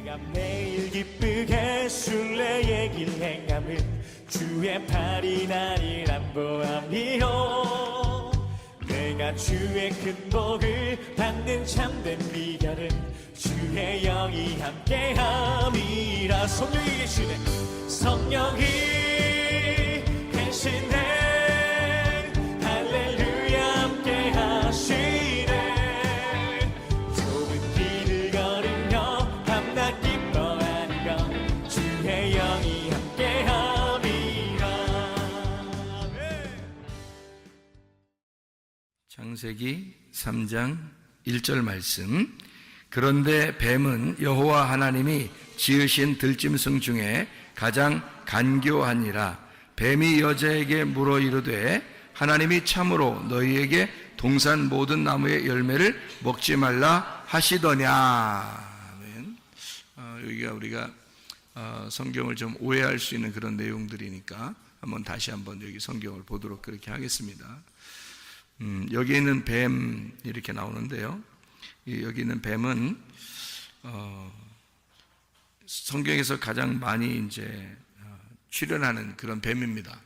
내가 매일 기쁘게 순례의 길 행함은 주의 팔이 나를 안보함이요. 내가 주의 큰 복을 받는 참된 비결은 주의 영이 함께함이라. 성령이 계시네. 성령이 계시네. 할렐루야 함께하시네. 좁은 길을 걸으며 밤낮 기뻐하는 건 주의 영이 함께함이라. 창세기 3장 1절 말씀. 그런데 뱀은 여호와 하나님이 지으신 들짐승 중에 가장 간교하니라. 뱀이 여자에게 물어 이르되 하나님이 참으로 너희에게 동산 모든 나무의 열매를 먹지 말라 하시더냐. 여기가 우리가 성경을 좀 오해할 수 있는 그런 내용들이니까 다시 한번 여기 성경을 보도록 그렇게 하겠습니다. 여기 있는 뱀 이렇게 나오는데요. 여기 있는 뱀은 성경에서 가장 많이 이제 출연하는 그런 뱀입니다.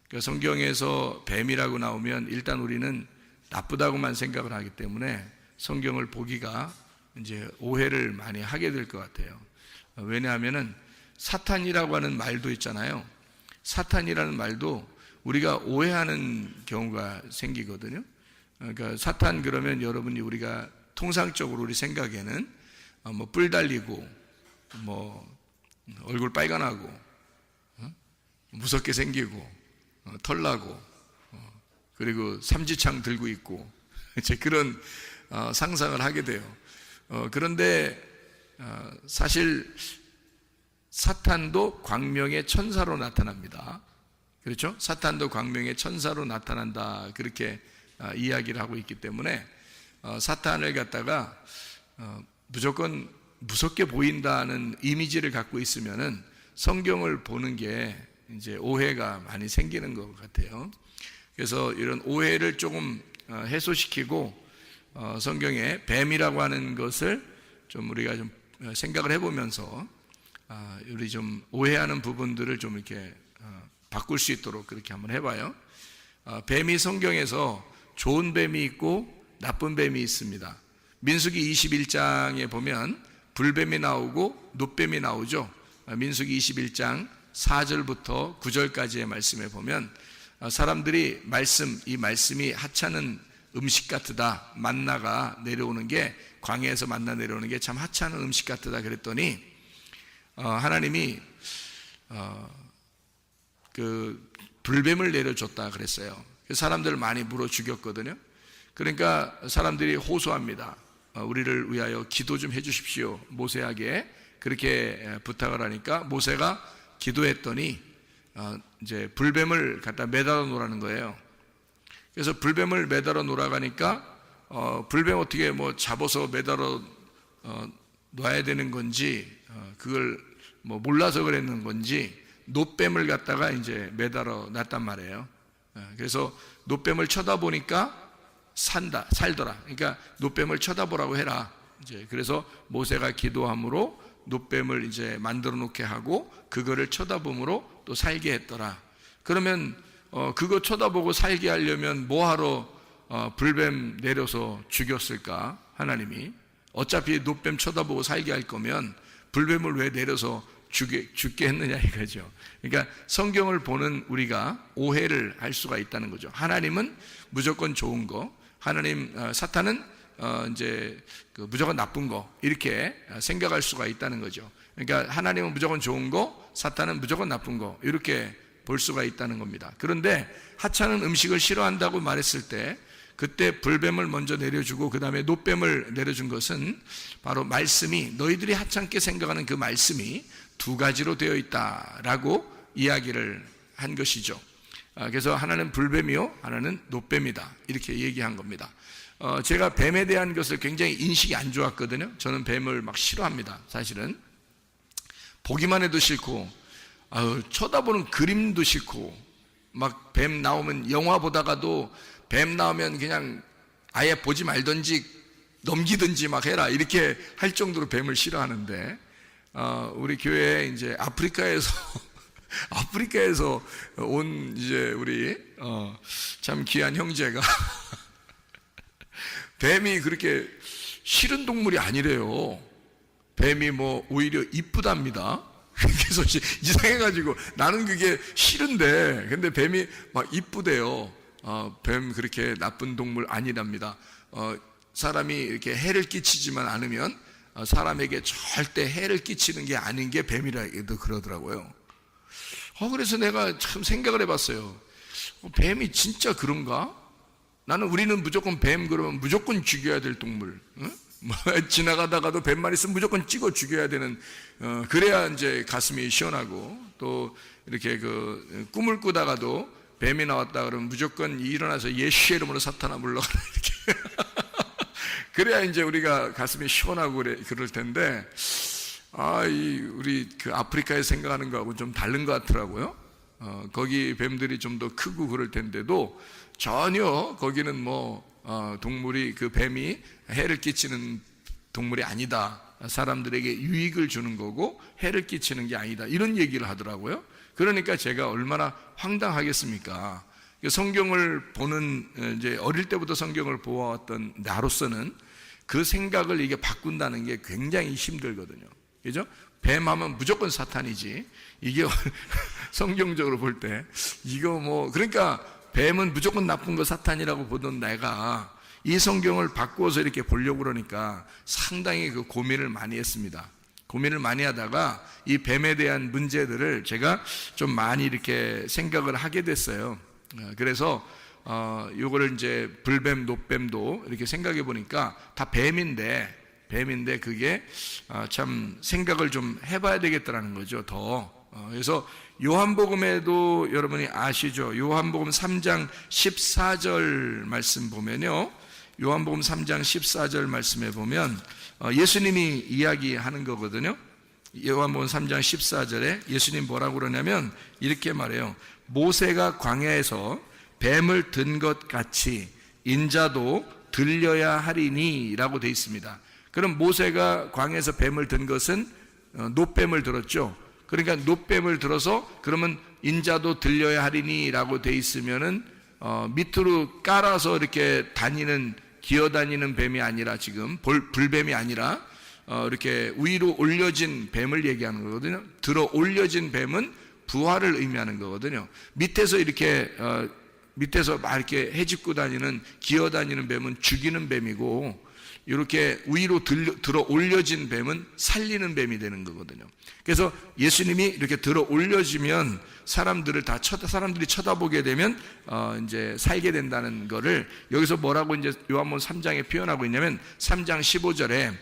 그러니까 성경에서 뱀이라고 나오면 일단 우리는 나쁘다고만 생각을 하기 때문에 성경을 보기가 이제 오해를 많이 하게 될 것 같아요. 왜냐하면은 사탄이라고 하는 말도 있잖아요. 사탄이라는 말도 우리가 오해하는 경우가 생기거든요. 그러니까 사탄 그러면 여러분이 우리가 통상적으로 우리 생각에는 뿔 달리고 얼굴 빨간하고 무섭게 생기고 털나고 그리고 삼지창 들고 있고 이제 그런 상상을 하게 돼요. 그런데 사실 사탄도 광명의 천사로 나타납니다. 그렇죠? 사탄도 광명의 천사로 나타난다, 그렇게 이야기를 하고 있기 때문에 사탄을 갖다가 무조건 무섭게 보인다는 이미지를 갖고 있으면은 성경을 보는 게 이제 오해가 많이 생기는 것 같아요. 그래서 이런 오해를 조금 해소시키고 성경에 뱀이라고 하는 것을 좀 우리가 좀 생각을 해보면서 우리 좀 오해하는 부분들을 좀 이렇게 바꿀 수 있도록 그렇게 한번 해봐요. 뱀이 성경에서 좋은 뱀이 있고 나쁜 뱀이 있습니다. 민수기 21장에 보면 불뱀이 나오고 놋뱀이 나오죠. 민수기 21장 4절부터 9절까지의 말씀에 보면 사람들이 이 말씀이 하찮은 음식 같으다, 만나가 내려오는 게, 광야에서 만나 내려오는 게 참 하찮은 음식 같으다 그랬더니 하나님이 그 불뱀을 내려줬다 그랬어요. 사람들을 많이 물어 죽였거든요. 그러니까 사람들이 호소합니다. 우리를 위하여 기도 좀 해주십시오, 모세에게 그렇게 부탁을 하니까 모세가 기도했더니 이제 불뱀을 갖다 매달아 놓으라는 거예요. 그래서 불뱀을 매달아 놓으라가니까 불뱀 어떻게 잡아서 매달아 놔야 되는 건지 그걸 몰라서 그랬는 건지 놋뱀을 갖다가 이제 매달아 놨단 말이에요. 그래서 놋뱀을 쳐다보니까 살더라. 그러니까 놋뱀을 쳐다보라고 해라. 이제 그래서 모세가 기도함으로 놋뱀을 이제 만들어 놓게 하고 그거를 쳐다봄으로 또 살게 했더라. 그러면 그거 쳐다보고 살게 하려면 뭐하러 불뱀 내려서 죽였을까? 하나님이 어차피 놋뱀 쳐다보고 살게 할 거면 불뱀을 왜 내려서 죽게 했느냐 이거죠. 그러니까 성경을 보는 우리가 오해를 할 수가 있다는 거죠. 하나님은 무조건 좋은 거, 사탄은 이제 무조건 나쁜 거, 이렇게 생각할 수가 있다는 거죠. 그러니까 하나님은 무조건 좋은 거, 사탄은 무조건 나쁜 거, 이렇게 볼 수가 있다는 겁니다. 그런데 하찮은 음식을 싫어한다고 말했을 때 그때 불뱀을 먼저 내려주고 그 다음에 놋뱀을 내려준 것은 바로 말씀이, 너희들이 하찮게 생각하는 그 말씀이 두 가지로 되어 있다라고 이야기를 한 것이죠. 그래서 하나는 불뱀이요, 하나는 놋뱀이다, 이렇게 얘기한 겁니다. 제가 뱀에 대한 것을 굉장히 인식이 안 좋았거든요. 저는 뱀을 막 싫어합니다. 사실은 보기만 해도 싫고 쳐다보는 그림도 싫고, 막 뱀 나오면 영화 보다가도 뱀 나오면 그냥 아예 보지 말든지 넘기든지 막 해라, 이렇게 할 정도로 뱀을 싫어하는데 우리 교회에 이제 아프리카에서 온 이제 우리 참 귀한 형제가 뱀이 그렇게 싫은 동물이 아니래요. 뱀이 뭐 오히려 이쁘답니다. 그래서 이상해가지고 나는 그게 싫은데 근데 뱀이 막 이쁘대요. 뱀 그렇게 나쁜 동물 아니랍니다. 사람이 이렇게 해를 끼치지만 않으면 사람에게 절대 해를 끼치는 게 아닌 게 뱀이라고 그러더라고요. 그래서 내가 참 생각을 해봤어요. 뱀이 진짜 그런가? 우리는 무조건 뱀 그러면 무조건 죽여야 될 동물. 응? 지나가다가도 뱀만 있으면 무조건 찍어 죽여야 되는, 그래야 이제 가슴이 시원하고, 또 이렇게 꿈을 꾸다가도 뱀이 나왔다 그러면 무조건 일어나서 예수의 이름으로 사탄아 물러가라 이렇게. 그래야 이제 우리가 가슴이 시원하고 그럴 텐데, 우리 아프리카에 생각하는 거하고 좀 다른 것 같더라고요. 거기 뱀들이 좀 더 크고 그럴 텐데도 전혀 거기는 동물이 뱀이 해를 끼치는 동물이 아니다. 사람들에게 유익을 주는 거고 해를 끼치는 게 아니다. 이런 얘기를 하더라고요. 그러니까 제가 얼마나 황당하겠습니까? 성경을 보는, 이제 어릴 때부터 성경을 보아왔던 나로서는 그 생각을 이게 바꾼다는 게 굉장히 힘들거든요. 그죠? 뱀 하면 무조건 사탄이지. 이게 성경적으로 볼 때, 그러니까 뱀은 무조건 나쁜 거 사탄이라고 보던 내가 이 성경을 바꾸어서 이렇게 보려고 그러니까 상당히 고민을 많이 했습니다. 고민을 많이 하다가 이 뱀에 대한 문제들을 제가 좀 많이 이렇게 생각을 하게 됐어요. 그래서 요거를 이제 불뱀, 노뱀도 이렇게 생각해 보니까 다 뱀인데 그게 참 생각을 좀 해봐야 되겠다라는 거죠. 그래서 요한복음에도 여러분이 아시죠? 요한복음 3장 14절 말씀 보면요, 요한복음 3장 14절 말씀에 보면 예수님이 이야기하는 거거든요. 요한복음 3장 14절에 예수님 뭐라고 그러냐면 이렇게 말해요. 모세가 광야에서 뱀을 든 것 같이 인자도 들려야 하리니 라고 되어 있습니다. 그럼 모세가 광야에서 뱀을 든 것은 노뱀을 들었죠. 그러니까 노뱀을 들어서 그러면 인자도 들려야 하리니 라고 되어 있으면은 밑으로 깔아서 이렇게 기어다니는 뱀이 아니라 지금 불뱀이 아니라 이렇게 위로 올려진 뱀을 얘기하는 거거든요. 들어 올려진 뱀은 부활을 의미하는 거거든요. 밑에서 막 이렇게 헤집고 다니는, 기어다니는 뱀은 죽이는 뱀이고, 이렇게 위로 들어 올려진 뱀은 살리는 뱀이 되는 거거든요. 그래서 예수님이 이렇게 들어 올려지면 사람들이 쳐다보게 되면 이제 살게 된다는 거를 여기서 뭐라고 이제 요한복음 3장에 표현하고 있냐면 3장 15절에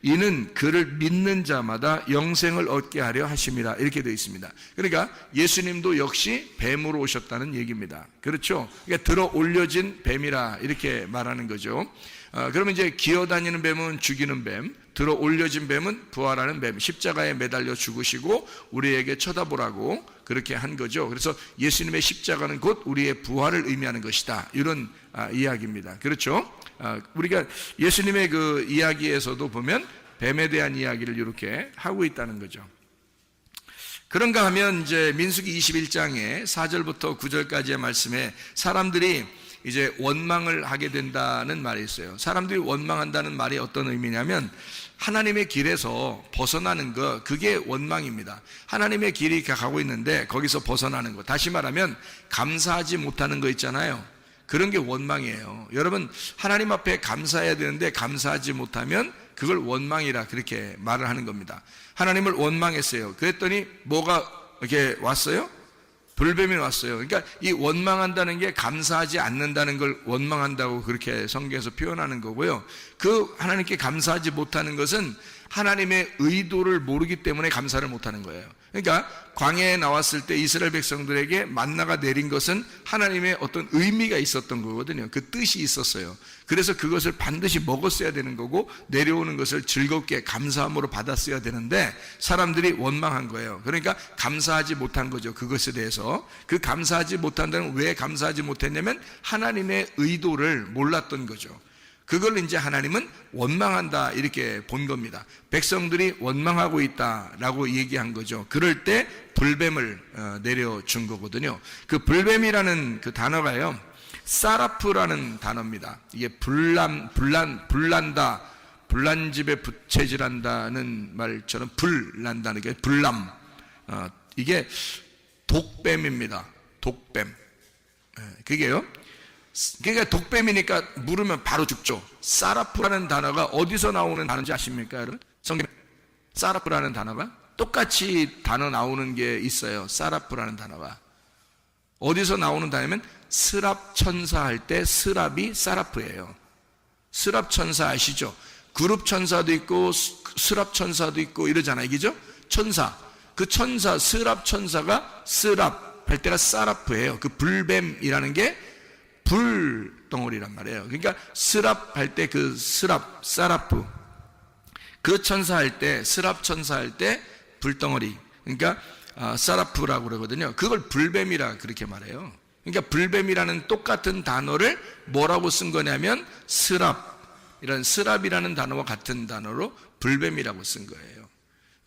이는 그를 믿는 자마다 영생을 얻게 하려 하심이라 이렇게 되어 있습니다. 그러니까 예수님도 역시 뱀으로 오셨다는 얘기입니다. 그렇죠? 그러니까 들어 올려진 뱀이라 이렇게 말하는 거죠. 그러면 이제 기어다니는 뱀은 죽이는 뱀, 들어 올려진 뱀은 부활하는 뱀, 십자가에 매달려 죽으시고 우리에게 쳐다보라고 그렇게 한 거죠. 그래서 예수님의 십자가는 곧 우리의 부활을 의미하는 것이다. 이런 이야기입니다. 그렇죠? 우리가 예수님의 그 이야기에서도 보면 뱀에 대한 이야기를 이렇게 하고 있다는 거죠. 그런가 하면 이제 민수기 21장에 4절부터 9절까지의 말씀에 사람들이 이제 원망을 하게 된다는 말이 있어요. 사람들이 원망한다는 말이 어떤 의미냐면 하나님의 길에서 벗어나는 거, 그게 원망입니다. 하나님의 길이 가고 있는데 거기서 벗어나는 거, 다시 말하면 감사하지 못하는 거 있잖아요. 그런 게 원망이에요. 여러분, 하나님 앞에 감사해야 되는데 감사하지 못하면 그걸 원망이라 그렇게 말을 하는 겁니다. 하나님을 원망했어요. 그랬더니 뭐가 이렇게 왔어요? 불뱀이 왔어요. 그러니까 이 원망한다는 게 감사하지 않는다는 걸 원망한다고 그렇게 성경에서 표현하는 거고요. 그 하나님께 감사하지 못하는 것은 하나님의 의도를 모르기 때문에 감사를 못하는 거예요. 그러니까 광야에 나왔을 때 이스라엘 백성들에게 만나가 내린 것은 하나님의 어떤 의미가 있었던 거거든요. 그 뜻이 있었어요. 그래서 그것을 반드시 먹었어야 되는 거고 내려오는 것을 즐겁게 감사함으로 받았어야 되는데 사람들이 원망한 거예요. 그러니까 감사하지 못한 거죠. 그것에 대해서. 그 감사하지 못한다는, 왜 감사하지 못했냐면 하나님의 의도를 몰랐던 거죠. 그걸 이제 하나님은 원망한다 이렇게 본 겁니다. 백성들이 원망하고 있다라고 얘기한 거죠. 그럴 때 불뱀을 내려준 거거든요. 그 불뱀이라는 그 단어가요, 사라프라는 단어입니다. 이게 불난다, 불난집에 부채질한다는 말처럼 불난다는 게 불남, 이게 독뱀입니다. 독뱀. 그게요, 그러니까 독뱀이니까 물으면 바로 죽죠. 사라프라는 단어가 어디서 나오는 단어인지 아십니까, 여러분? 성경 사라프라는 단어가 똑같이 단어 나오는 게 있어요. 사라프라는 단어가 어디서 나오는 단어냐면 스랍 천사 할 때 스랍이 사라프예요. 스랍 천사 아시죠? 그룹 천사도 있고 스랍 천사도 있고 이러잖아요. 그죠? 천사, 그 천사 스랍 천사가 스랍 할 때가 사라프예요. 그 불뱀이라는 게 불덩어리란 말이에요. 그러니까 스랍 할 때 그 스랍, 사라프, 그 천사 할 때, 스랍 천사 할 때 불덩어리, 그러니까 사라프라고 그러거든요. 그걸 불뱀이라 그렇게 말해요. 그러니까 불뱀이라는 똑같은 단어를 뭐라고 쓴 거냐면 스랍, 이런 스랍이라는 단어와 같은 단어로 불뱀이라고 쓴 거예요.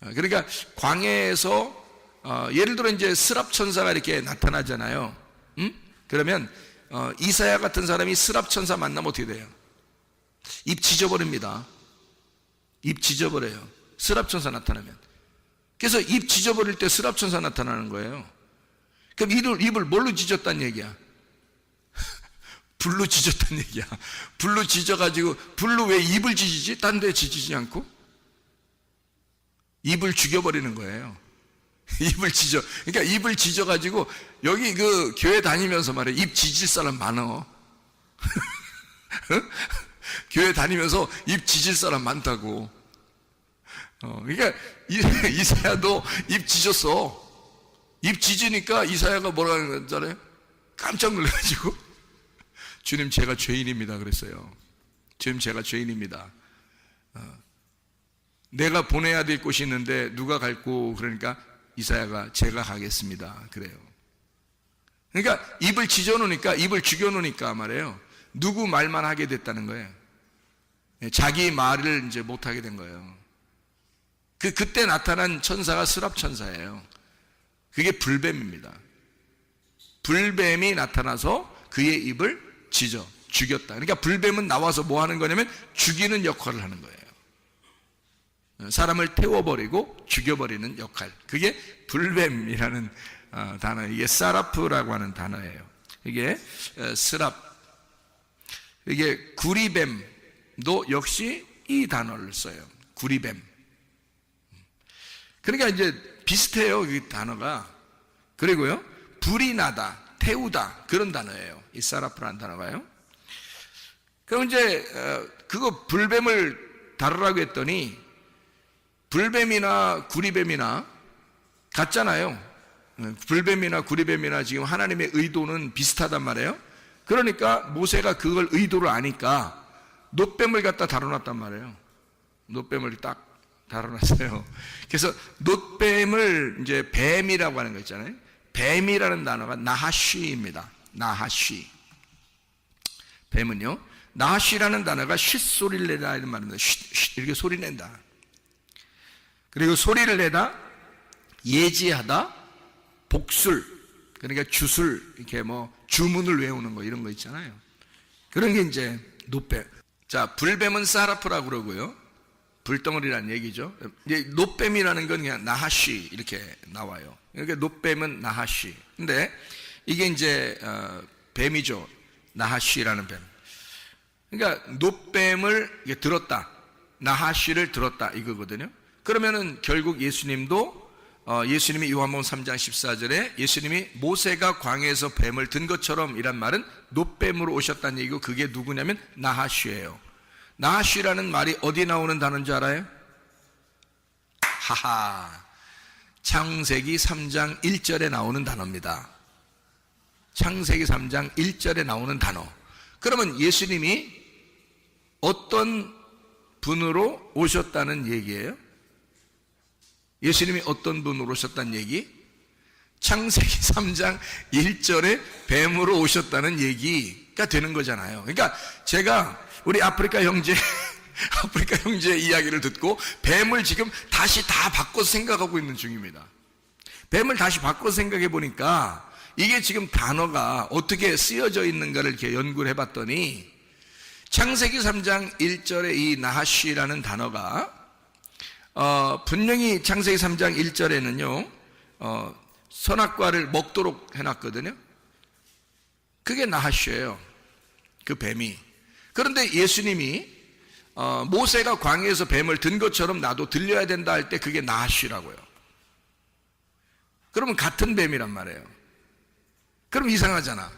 그러니까 광야에서 예를 들어 이제 스랍 천사가 이렇게 나타나잖아요. 그러면 이사야 같은 사람이 스랍 천사 만나면 어떻게 돼요? 입 지져버립니다. 입 지져버려요. 스랍 천사 나타나면. 그래서 입 지져버릴 때 스랍 천사 나타나는 거예요. 그럼 입을 뭘로 지졌단 얘기야? 불로 지졌단 얘기야. 불로 지져가지고, 불로 왜 입을 지지지? 딴 데 지지지 않고? 입을 죽여버리는 거예요. 입을 지져. 그러니까 입을 지져가지고, 여기 그 교회 다니면서 말해, 입 지질 사람 많어. 교회 다니면서 입 지질 사람 많다고. 그러니까 이사야도 입 지졌어. 입 지지니까 이사야가 뭐라는 줄 알아요? 깜짝 놀라가지고, 주님 제가 죄인입니다 그랬어요. 주님 제가 죄인입니다. 내가 보내야 될 곳이 있는데 누가 갈고, 그러니까 이사야가 제가 가겠습니다 그래요. 그러니까 입을 지져놓으니까, 입을 죽여놓으니까 말이에요, 누구 말만 하게 됐다는 거예요. 자기 말을 이제 못하게 된 거예요. 그때 나타난 천사가 스랍 천사예요. 그게 불뱀입니다. 불뱀이 나타나서 그의 입을 지져 죽였다. 그러니까 불뱀은 나와서 뭐 하는 거냐면 죽이는 역할을 하는 거예요. 사람을 태워버리고 죽여버리는 역할. 그게 불뱀이라는 단어, 이게 사라프라고 하는 단어예요. 이게 스랍, 이게 구리뱀도 역시 이 단어를 써요. 구리뱀. 그러니까 이제 비슷해요, 이 단어가. 그리고요, 불이 나다, 태우다, 그런 단어예요, 이 사라프라는 단어가요. 그럼 이제 그거 불뱀을 다루라고 했더니 불뱀이나 구리뱀이나 같잖아요. 불뱀이나 구리뱀이나 지금 하나님의 의도는 비슷하단 말이에요. 그러니까 모세가 그걸 의도를 아니까 놋뱀을 갖다 다뤄놨단 말이에요. 놋뱀을 딱 다뤄놨어요. 그래서 놋뱀을 이제 뱀이라고 하는 거 있잖아요. 뱀이라는 단어가 나하쉬입니다. 나하쉬. 뱀은요, 나하쉬라는 단어가 쉿소리를 내다 이런 말입니다. 쉿 이렇게 소리 낸다. 그리고 소리를 내다, 예지하다, 복술, 그러니까 주술, 이렇게 뭐 주문을 외우는 거 이런 거 있잖아요. 그런 게 이제 놋뱀. 자, 불뱀은 사라프라고 그러고요, 불덩어리라는 얘기죠. 이제 놋뱀이라는 건 그냥 나하쉬 이렇게 나와요. 그러니까 놋뱀은 나하쉬. 근데 이게 이제 뱀이죠. 나하쉬라는 뱀. 그러니까 놋뱀을 들었다, 나하쉬를 들었다 이거거든요. 그러면은 결국 예수님도 예수님이 요한복음 3장 14절에 예수님이 모세가 광야에서 뱀을 든 것처럼 이란 말은 놋뱀으로 오셨다는 얘기고, 그게 누구냐면 나하쉬예요. 나하쉬라는 말이 어디 나오는 단어인 줄 알아요? 하하, 창세기 3장 1절에 나오는 단어입니다. 창세기 3장 1절에 나오는 단어. 그러면 예수님이 어떤 분으로 오셨다는 얘기예요? 예수님이 어떤 분으로 오셨다는 얘기? 창세기 3장 1절에 뱀으로 오셨다는 얘기가 되는 거잖아요. 그러니까 제가 우리 아프리카 형제 이야기를 듣고 뱀을 지금 다시 다 바꿔서 생각하고 있는 중입니다. 뱀을 다시 바꿔서 생각해 보니까 이게 지금 단어가 어떻게 쓰여져 있는가를 이렇게 연구를 해봤더니 창세기 3장 1절에 이 나하쉬라는 단어가 분명히 창세기 3장 1절에는요 선악과를 먹도록 해놨거든요. 그게 나하쉬예요. 그 뱀이. 그런데 예수님이 모세가 광야에서 뱀을 든 것처럼 나도 들려야 된다 할 때 그게 나하쉬라고요. 그러면 같은 뱀이란 말이에요. 그럼 이상하잖아.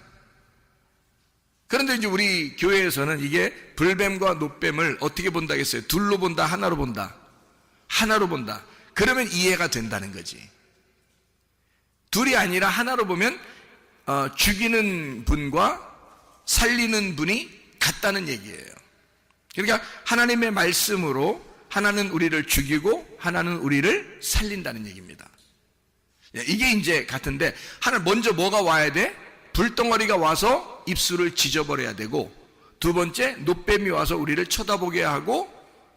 그런데 이제 우리 교회에서는 이게 불뱀과 노뱀을 어떻게 본다 했어요? 둘로 본다, 하나로 본다. 하나로 본다. 그러면 이해가 된다는 거지. 둘이 아니라 하나로 보면 죽이는 분과 살리는 분이 같다는 얘기예요. 그러니까 하나님의 말씀으로 하나는 우리를 죽이고 하나는 우리를 살린다는 얘기입니다. 이게 이제 같은데 하나 먼저 뭐가 와야 돼? 불덩어리가 와서 입술을 찢어버려야 되고 두 번째 노뱀이 와서 우리를 쳐다보게 하고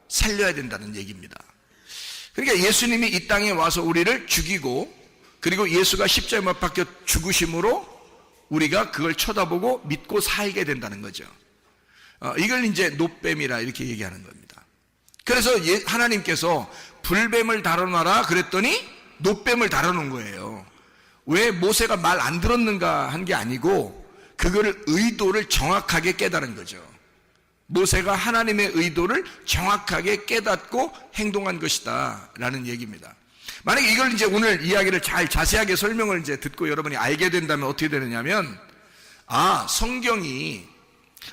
살려야 된다는 얘기입니다. 그러니까 예수님이 이 땅에 와서 우리를 죽이고 그리고 예수가 십자가에 못 박혀 죽으심으로 우리가 그걸 쳐다보고 믿고 살게 된다는 거죠. 이걸 이제 노뱀이라 이렇게 얘기하는 겁니다. 그래서 하나님께서 불뱀을 다뤄놔라 그랬더니 노뱀을 다뤄놓은 거예요. 왜 모세가 말 안 들었는가 한 게 아니고 그거를 의도를 정확하게 깨달은 거죠. 모세가 하나님의 의도를 정확하게 깨닫고 행동한 것이다 라는 얘기입니다. 만약에 이걸 이제 오늘 이야기를 잘 자세하게 설명을 이제 듣고 여러분이 알게 된다면 어떻게 되느냐면 성경이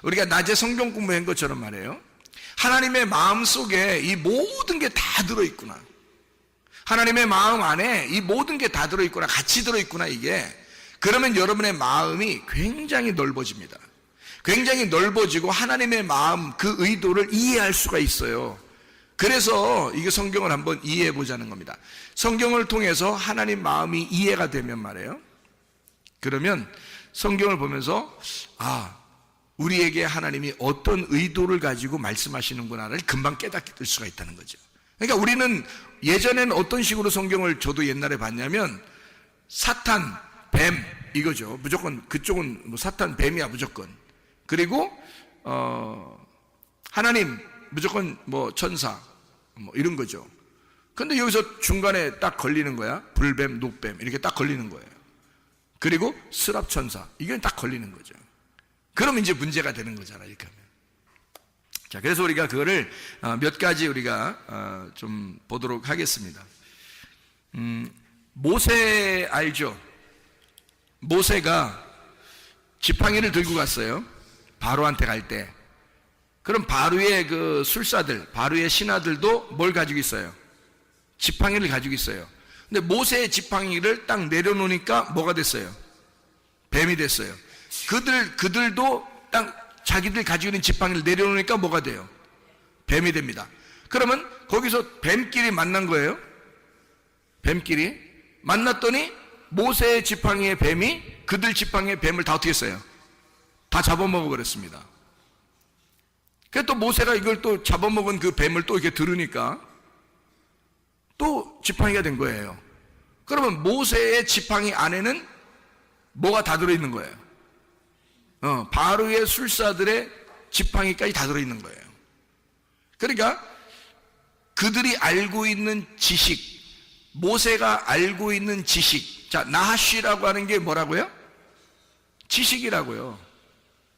우리가 낮에 성경 공부한 것처럼 말이에요. 하나님의 마음 속에 이 모든 게 다 들어있구나. 하나님의 마음 안에 이 모든 게 다 들어있구나. 같이 들어있구나 이게. 그러면 여러분의 마음이 굉장히 넓어집니다. 굉장히 넓어지고 하나님의 마음 그 의도를 이해할 수가 있어요. 그래서 이게 성경을 한번 이해해 보자는 겁니다. 성경을 통해서 하나님 마음이 이해가 되면 말이에요. 그러면 성경을 보면서 우리에게 하나님이 어떤 의도를 가지고 말씀하시는구나를 금방 깨닫게 될 수가 있다는 거죠. 그러니까 우리는 예전에는 어떤 식으로 성경을 저도 옛날에 봤냐면 사탄, 뱀 이거죠. 무조건 그쪽은 사탄, 뱀이야 무조건. 그리고 하나님 무조건 천사 이런 거죠. 근데 여기서 중간에 딱 걸리는 거야. 불뱀, 노뱀 이렇게 딱 걸리는 거예요. 그리고 스랍천사 이게 딱 걸리는 거죠. 그러면 이제 문제가 되는 거잖아 이렇게 하면. 자, 그래서 우리가 그거를 몇 가지 우리가 좀 보도록 하겠습니다. 모세 알죠? 모세가 지팡이를 들고 갔어요. 바로한테 갈 때. 그럼 바로의 그 술사들, 바로의 신하들도 뭘 가지고 있어요? 지팡이를 가지고 있어요. 근데 모세의 지팡이를 딱 내려놓으니까 뭐가 됐어요? 뱀이 됐어요. 그들도 딱 자기들 가지고 있는 지팡이를 내려놓으니까 뭐가 돼요? 뱀이 됩니다. 그러면 거기서 뱀끼리 만난 거예요. 뱀끼리 만났더니 모세의 지팡이의 뱀이 그들 지팡이의 뱀을 다 어떻게 했어요? 다 잡아먹어 버렸습니다. 그래서 또 모세가 이걸 또 잡아먹은 그 뱀을 또 이렇게 들으니까 또 지팡이가 된 거예요. 그러면 모세의 지팡이 안에는 뭐가 다 들어있는 거예요? 바로의 술사들의 지팡이까지 다 들어있는 거예요. 그러니까 그들이 알고 있는 지식, 모세가 알고 있는 지식, 자 나하쉬라고 하는 게 뭐라고요? 지식이라고요.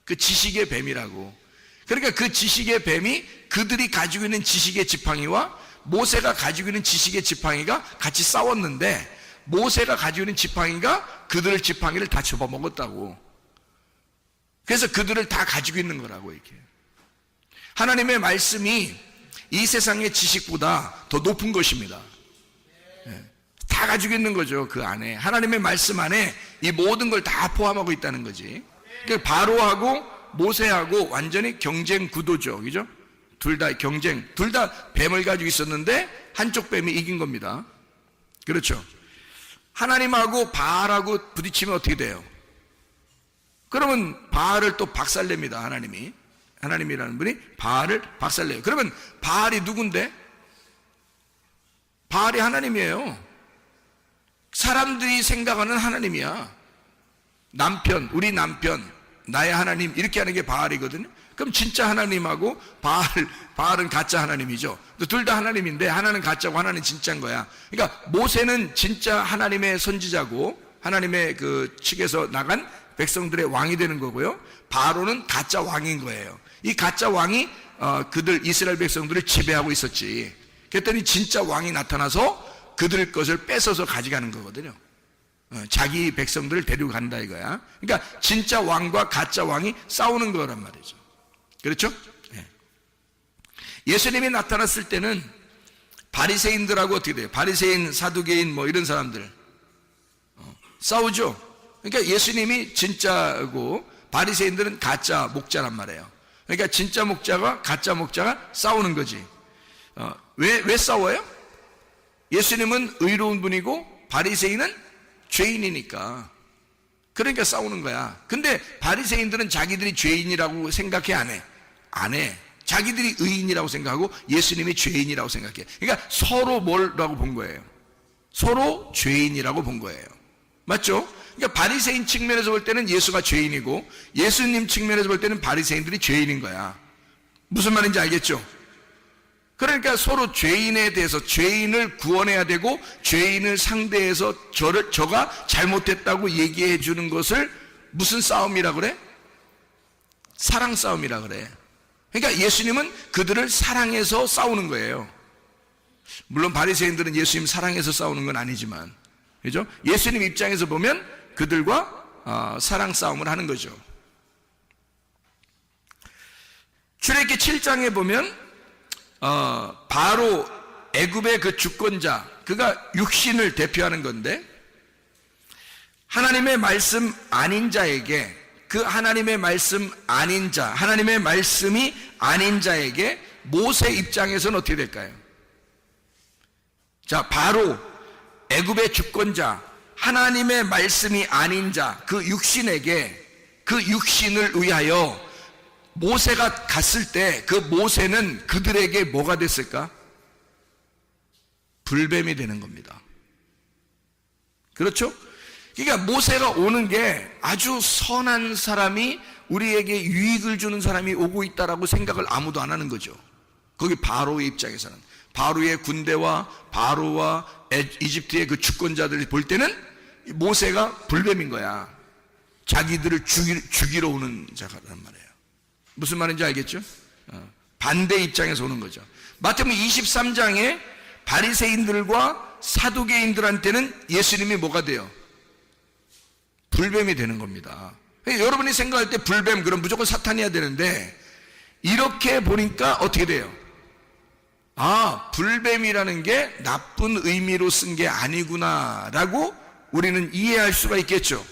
그 지식의 뱀이라고. 그러니까 그 지식의 뱀이 그들이 가지고 있는 지식의 지팡이와 모세가 가지고 있는 지식의 지팡이가 같이 싸웠는데 모세가 가지고 있는 지팡이가 그들의 지팡이를 다 접어먹었다고. 그래서 그들을 다 가지고 있는 거라고 이렇게. 하나님의 말씀이 이 세상의 지식보다 더 높은 것입니다. 다 가지고 있는 거죠. 그 안에 하나님의 말씀 안에 이 모든 걸 다 포함하고 있다는 거지. 그러니까 바로하고 모세하고 완전히 경쟁 구도죠. 그죠? 둘 다 경쟁, 둘 다 뱀을 가지고 있었는데 한쪽 뱀이 이긴 겁니다. 그렇죠? 하나님하고 바알하고 부딪히면 어떻게 돼요? 그러면 바알을 또 박살냅니다. 하나님이라는 분이 바알을 박살내요. 그러면 바알이 누군데? 바알이 하나님이에요. 사람들이 생각하는 하나님이야. 우리 남편, 나의 하나님 이렇게 하는 게 바알이거든요. 그럼 진짜 하나님하고 바알은 가짜 하나님이죠. 둘 다 하나님인데 하나는 가짜고 하나는 진짜인 거야. 그러니까 모세는 진짜 하나님의 선지자고 하나님의 그 측에서 나간 백성들의 왕이 되는 거고요. 바로는 가짜 왕인 거예요. 이 가짜 왕이 그들 이스라엘 백성들을 지배하고 있었지. 그랬더니 진짜 왕이 나타나서 그들 것을 뺏어서 가져가는 거거든요. 자기 백성들을 데리고 간다 이거야. 그러니까 진짜 왕과 가짜 왕이 싸우는 거란 말이죠. 그렇죠? 예수님이 나타났을 때는 바리새인들하고 어떻게 돼요? 바리새인, 사두개인 뭐 이런 사람들 싸우죠. 그러니까 예수님이 진짜고 바리새인들은 가짜 목자란 말이에요. 그러니까 진짜 목자가 가짜 목자가 싸우는 거지. 왜 싸워요? 예수님은 의로운 분이고 바리새인은 죄인이니까. 그러니까 싸우는 거야. 근데 바리새인들은 자기들이 죄인이라고 생각해 안 해. 자기들이 의인이라고 생각하고 예수님이 죄인이라고 생각해. 그러니까 서로 뭐라고 본 거예요? 서로 죄인이라고 본 거예요. 맞죠? 그러니까 바리새인 측면에서 볼 때는 예수가 죄인이고 예수님 측면에서 볼 때는 바리새인들이 죄인인 거야. 무슨 말인지 알겠죠? 그러니까 서로 죄인에 대해서 죄인을 구원해야 되고 죄인을 상대해서 저가 잘못됐다고 얘기해 주는 것을 무슨 싸움이라 그래? 사랑 싸움이라 그래. 그러니까 예수님은 그들을 사랑해서 싸우는 거예요. 물론 바리새인들은 예수님 사랑해서 싸우는 건 아니지만, 그죠? 예수님 입장에서 보면 그들과 사랑 싸움을 하는 거죠. 출애굽기 7장에 보면 바로 애굽의 그 주권자, 그가 육신을 대표하는 건데 하나님의 말씀 아닌 자에게, 그 하나님의 말씀 아닌 자, 하나님의 말씀이 아닌 자에게 모세 입장에서는 어떻게 될까요? 자, 바로 애굽의 주권자, 하나님의 말씀이 아닌 자, 그 육신에게, 그 육신을 위하여 모세가 갔을 때 그 모세는 그들에게 뭐가 됐을까? 불뱀이 되는 겁니다. 그렇죠? 그러니까 모세가 오는 게 아주 선한 사람이, 우리에게 유익을 주는 사람이 오고 있다라고 생각을 아무도 안 하는 거죠. 거기 바로의 입장에서는, 바로의 군대와 바로와 이집트의 그 주권자들이 볼 때는 모세가 불뱀인 거야. 자기들을 죽이러 오는 자란 말이에요. 무슨 말인지 알겠죠? 반대 입장에서 오는 거죠. 마태복음 23장에 바리새인들과 사두개인들한테는 예수님이 뭐가 돼요? 불뱀이 되는 겁니다. 여러분이 생각할 때 불뱀, 그럼 무조건 사탄이어야 되는데 이렇게 보니까 어떻게 돼요? 불뱀이라는 게 나쁜 의미로 쓴 게 아니구나 라고 우리는 이해할 수가 있겠죠.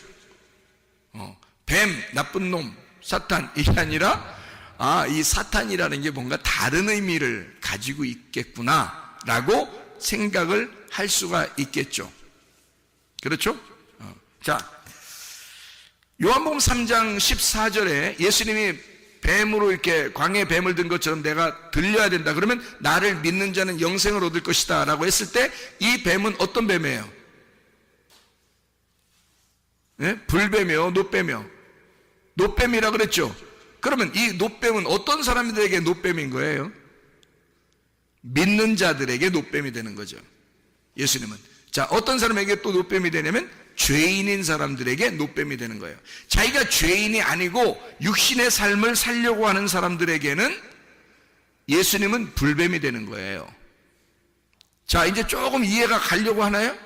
뱀, 나쁜 놈, 사탄, 이게 아니라 이 사탄이라는 게 뭔가 다른 의미를 가지고 있겠구나 라고 생각을 할 수가 있겠죠. 그렇죠? 자, 요한복음 3장 14절에 예수님이 뱀으로 이렇게 광야에 뱀을 든 것처럼 내가 들려야 된다. 그러면 나를 믿는 자는 영생을 얻을 것이다 라고 했을 때 이 뱀은 어떤 뱀이에요? 네? 불뱀이요? 노뱀이요? 노뱀이라 그랬죠? 그러면 이 노뱀은 어떤 사람들에게 노뱀인 거예요? 믿는 자들에게 노뱀이 되는 거죠. 예수님은. 자, 어떤 사람에게 또 노뱀이 되냐면 죄인인 사람들에게 노뱀이 되는 거예요. 자기가 죄인이 아니고 육신의 삶을 살려고 하는 사람들에게는 예수님은 불뱀이 되는 거예요. 자, 이제 조금 이해가 가려고 하나요?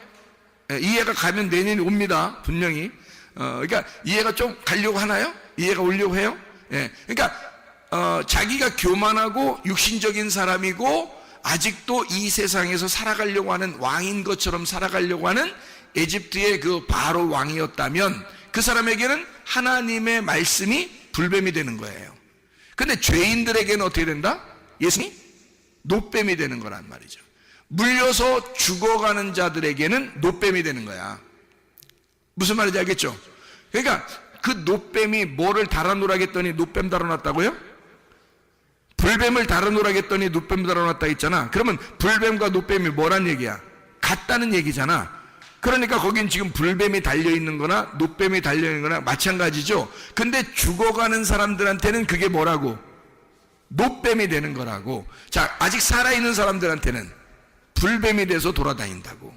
이해가 가면 내년이 옵니다. 분명히. 그러니까 이해가 좀 가려고 하나요? 이해가 오려고 해요? 그러니까 자기가 교만하고 육신적인 사람이고 아직도 이 세상에서 살아가려고 하는 왕인 것처럼 살아가려고 하는 에집트의 그 바로 왕이었다면 그 사람에게는 하나님의 말씀이 불뱀이 되는 거예요. 근데 죄인들에게는 어떻게 된다? 예수님이 노뱀이 되는 거란 말이죠. 물려서 죽어가는 자들에게는 노뱀이 되는 거야. 무슨 말인지 알겠죠? 그러니까 그 노뱀이 뭐를 달아놓으라겠더니 노뱀 달아놨다고요? 불뱀을 달아놓으라겠더니 노뱀 달아놨다 했잖아. 그러면 불뱀과 노뱀이 뭐란 얘기야? 같다는 얘기잖아. 그러니까 거긴 지금 불뱀이 달려있는 거나 노뱀이 달려있는 거나 마찬가지죠. 근데 죽어가는 사람들한테는 그게 뭐라고? 노뱀이 되는 거라고. 자, 아직 살아있는 사람들한테는 불뱀이 돼서 돌아다닌다고.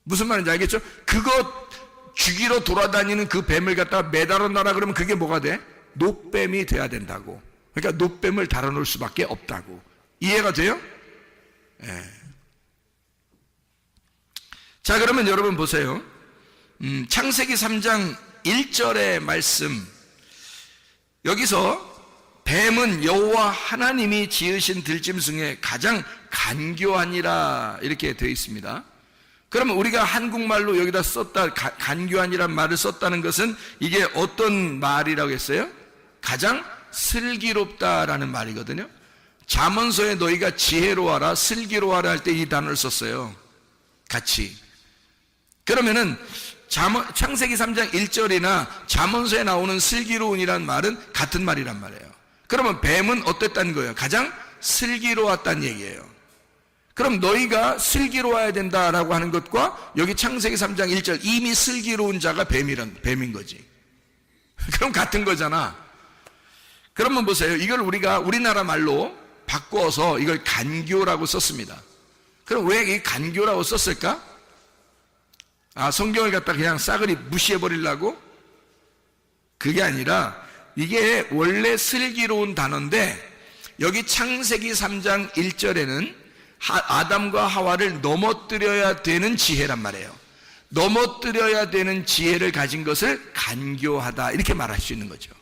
무슨 말인지 알겠죠? 그거 죽이러 돌아다니는 그 뱀을 갖다가 매달아 놔라 그러면 그게 뭐가 돼? 노뱀이 돼야 된다고. 그러니까 노뱀을 달아놓을 수밖에 없다고. 이해가 돼요? 예. 자, 그러면 여러분 보세요. 창세기 3장 1절의 말씀. 여기서 뱀은 여호와 하나님이 지으신 들짐승에 가장 간교하니라 이렇게 되어 있습니다. 그러면 우리가 한국말로 여기다 썼다, 간교하니란 말을 썼다는 것은 이게 어떤 말이라고 했어요? 가장 슬기롭다라는 말이거든요. 잠언서에 너희가 지혜로워라, 슬기로워라 할 때 이 단어를 썼어요. 같이. 그러면은 창세기 3장 1절이나 잠언서에 나오는 슬기로운이란 말은 같은 말이란 말이에요. 그러면 뱀은 어땠다는 거예요? 가장 슬기로웠다는 얘기예요. 그럼 너희가 슬기로워야 된다라고 하는 것과 여기 창세기 3장 1절 이미 슬기로운 자가 뱀인 거지. 그럼 같은 거잖아. 그러면 보세요. 이걸 우리가 우리나라 말로 바꿔서 이걸 간교라고 썼습니다. 그럼 왜 이 간교라고 썼을까? 아, 성경을 갖다 그냥 싸그리 무시해버리려고? 그게 아니라 이게 원래 슬기로운 단어인데 여기 창세기 3장 1절에는 아담과 하와를 넘어뜨려야 되는 지혜란 말이에요. 넘어뜨려야 되는 지혜를 가진 것을 간교하다 이렇게 말할 수 있는 거죠.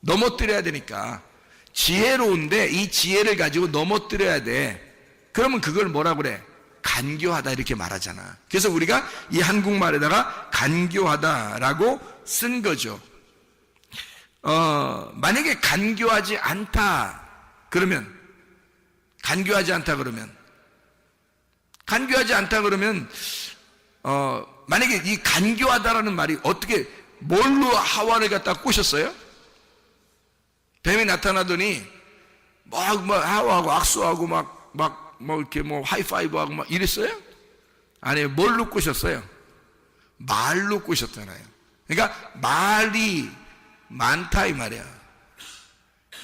넘어뜨려야 되니까 지혜로운데 이 지혜를 가지고 넘어뜨려야 돼. 그러면 그걸 뭐라고 그래? 간교하다 이렇게 말하잖아. 그래서 우리가 이 한국말에다가 간교하다라고 쓴 거죠. 만약에 간교하지 않다 그러면 만약에 이 간교하다라는 말이 어떻게 뭘로 하와를 갖다 꼬셨어요? 뱀이 나타나더니 막 하와하고 악수하고 막 이렇게 하이파이브하고 막 이랬어요? 아니요. 뭘로 꼬셨어요? 말로 꼬셨잖아요. 그러니까 말이 많다 이 말이야.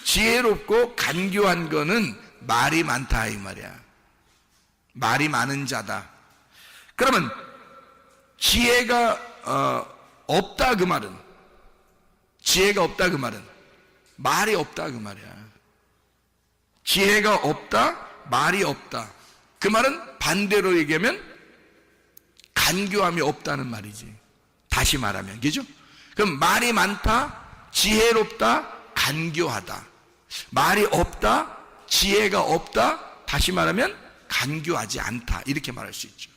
지혜롭고 간교한 거는 말이 많다 이 말이야. 말이 많은 자다. 그러면 지혜가 없다 그 말은 지혜가 없다 그 말은 말이 없다 그 말이야. 지혜가 없다, 말이 없다. 그 말은 반대로 얘기하면 간교함이 없다는 말이지. 다시 말하면, 그죠? 그럼 말이 많다, 지혜롭다, 간교하다. 말이 없다, 지혜가 없다, 다시 말하면 간교하지 않다. 이렇게 말할 수 있죠.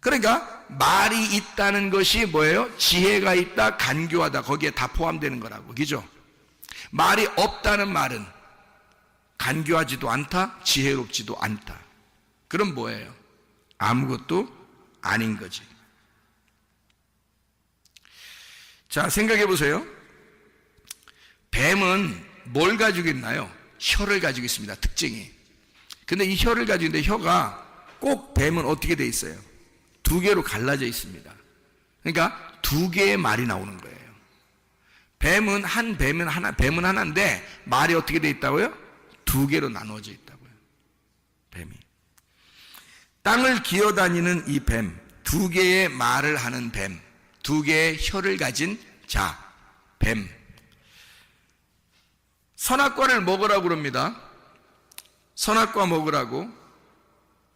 그러니까 말이 있다는 것이 뭐예요? 지혜가 있다, 간교하다. 거기에 다 포함되는 거라고. 그죠? 말이 없다는 말은 간교하지도 않다, 지혜롭지도 않다. 그럼 뭐예요? 아무것도 아닌 거지. 자, 생각해 보세요. 뱀은 뭘 가지고 있나요? 혀를 가지고 있습니다. 특징이. 근데 이 혀를 가지고 있는데 혀가 꼭 뱀은 어떻게 돼 있어요? 두 개로 갈라져 있습니다. 그러니까 두 개의 말이 나오는 거예요. 뱀은 하나인데 말이 어떻게 돼 있다고요? 두 개로 나누어져 있다고요. 뱀이. 땅을 기어다니는 이 뱀, 두 개의 말을 하는 뱀, 두 개의 혀를 가진 자, 뱀. 선악과를 먹으라고 그럽니다. 선악과 먹으라고.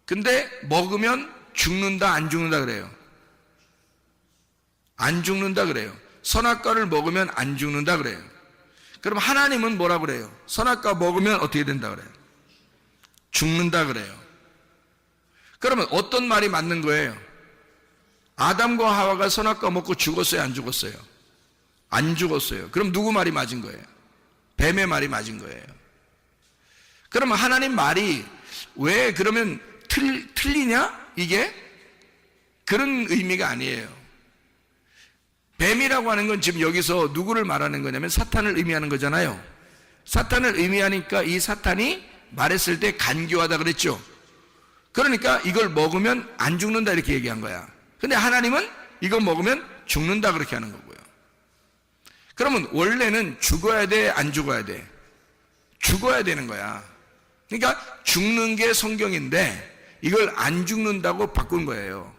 근데 먹으면 죽는다, 안 죽는다 그래요? 안 죽는다 그래요. 선악과를 먹으면 안 죽는다 그래요. 그럼 하나님은 뭐라 그래요? 선악과 먹으면 어떻게 된다 그래요? 죽는다 그래요. 그러면 어떤 말이 맞는 거예요? 아담과 하와가 선악과 먹고 죽었어요, 안 죽었어요? 안 죽었어요. 그럼 누구 말이 맞은 거예요? 뱀의 말이 맞은 거예요. 그러면 하나님 말이 왜 그러면 틀리냐? 이게 그런 의미가 아니에요. 뱀이라고 하는 건 지금 여기서 누구를 말하는 거냐면 사탄을 의미하는 거잖아요. 사탄을 의미하니까 이 사탄이 말했을 때 간교하다 그랬죠. 그러니까 이걸 먹으면 안 죽는다 이렇게 얘기한 거야. 근데 하나님은 이거 먹으면 죽는다 그렇게 하는 거고요. 그러면 원래는 죽어야 돼, 안 죽어야 돼? 죽어야 되는 거야. 그러니까 죽는 게 성경인데 이걸 안 죽는다고 바꾼 거예요.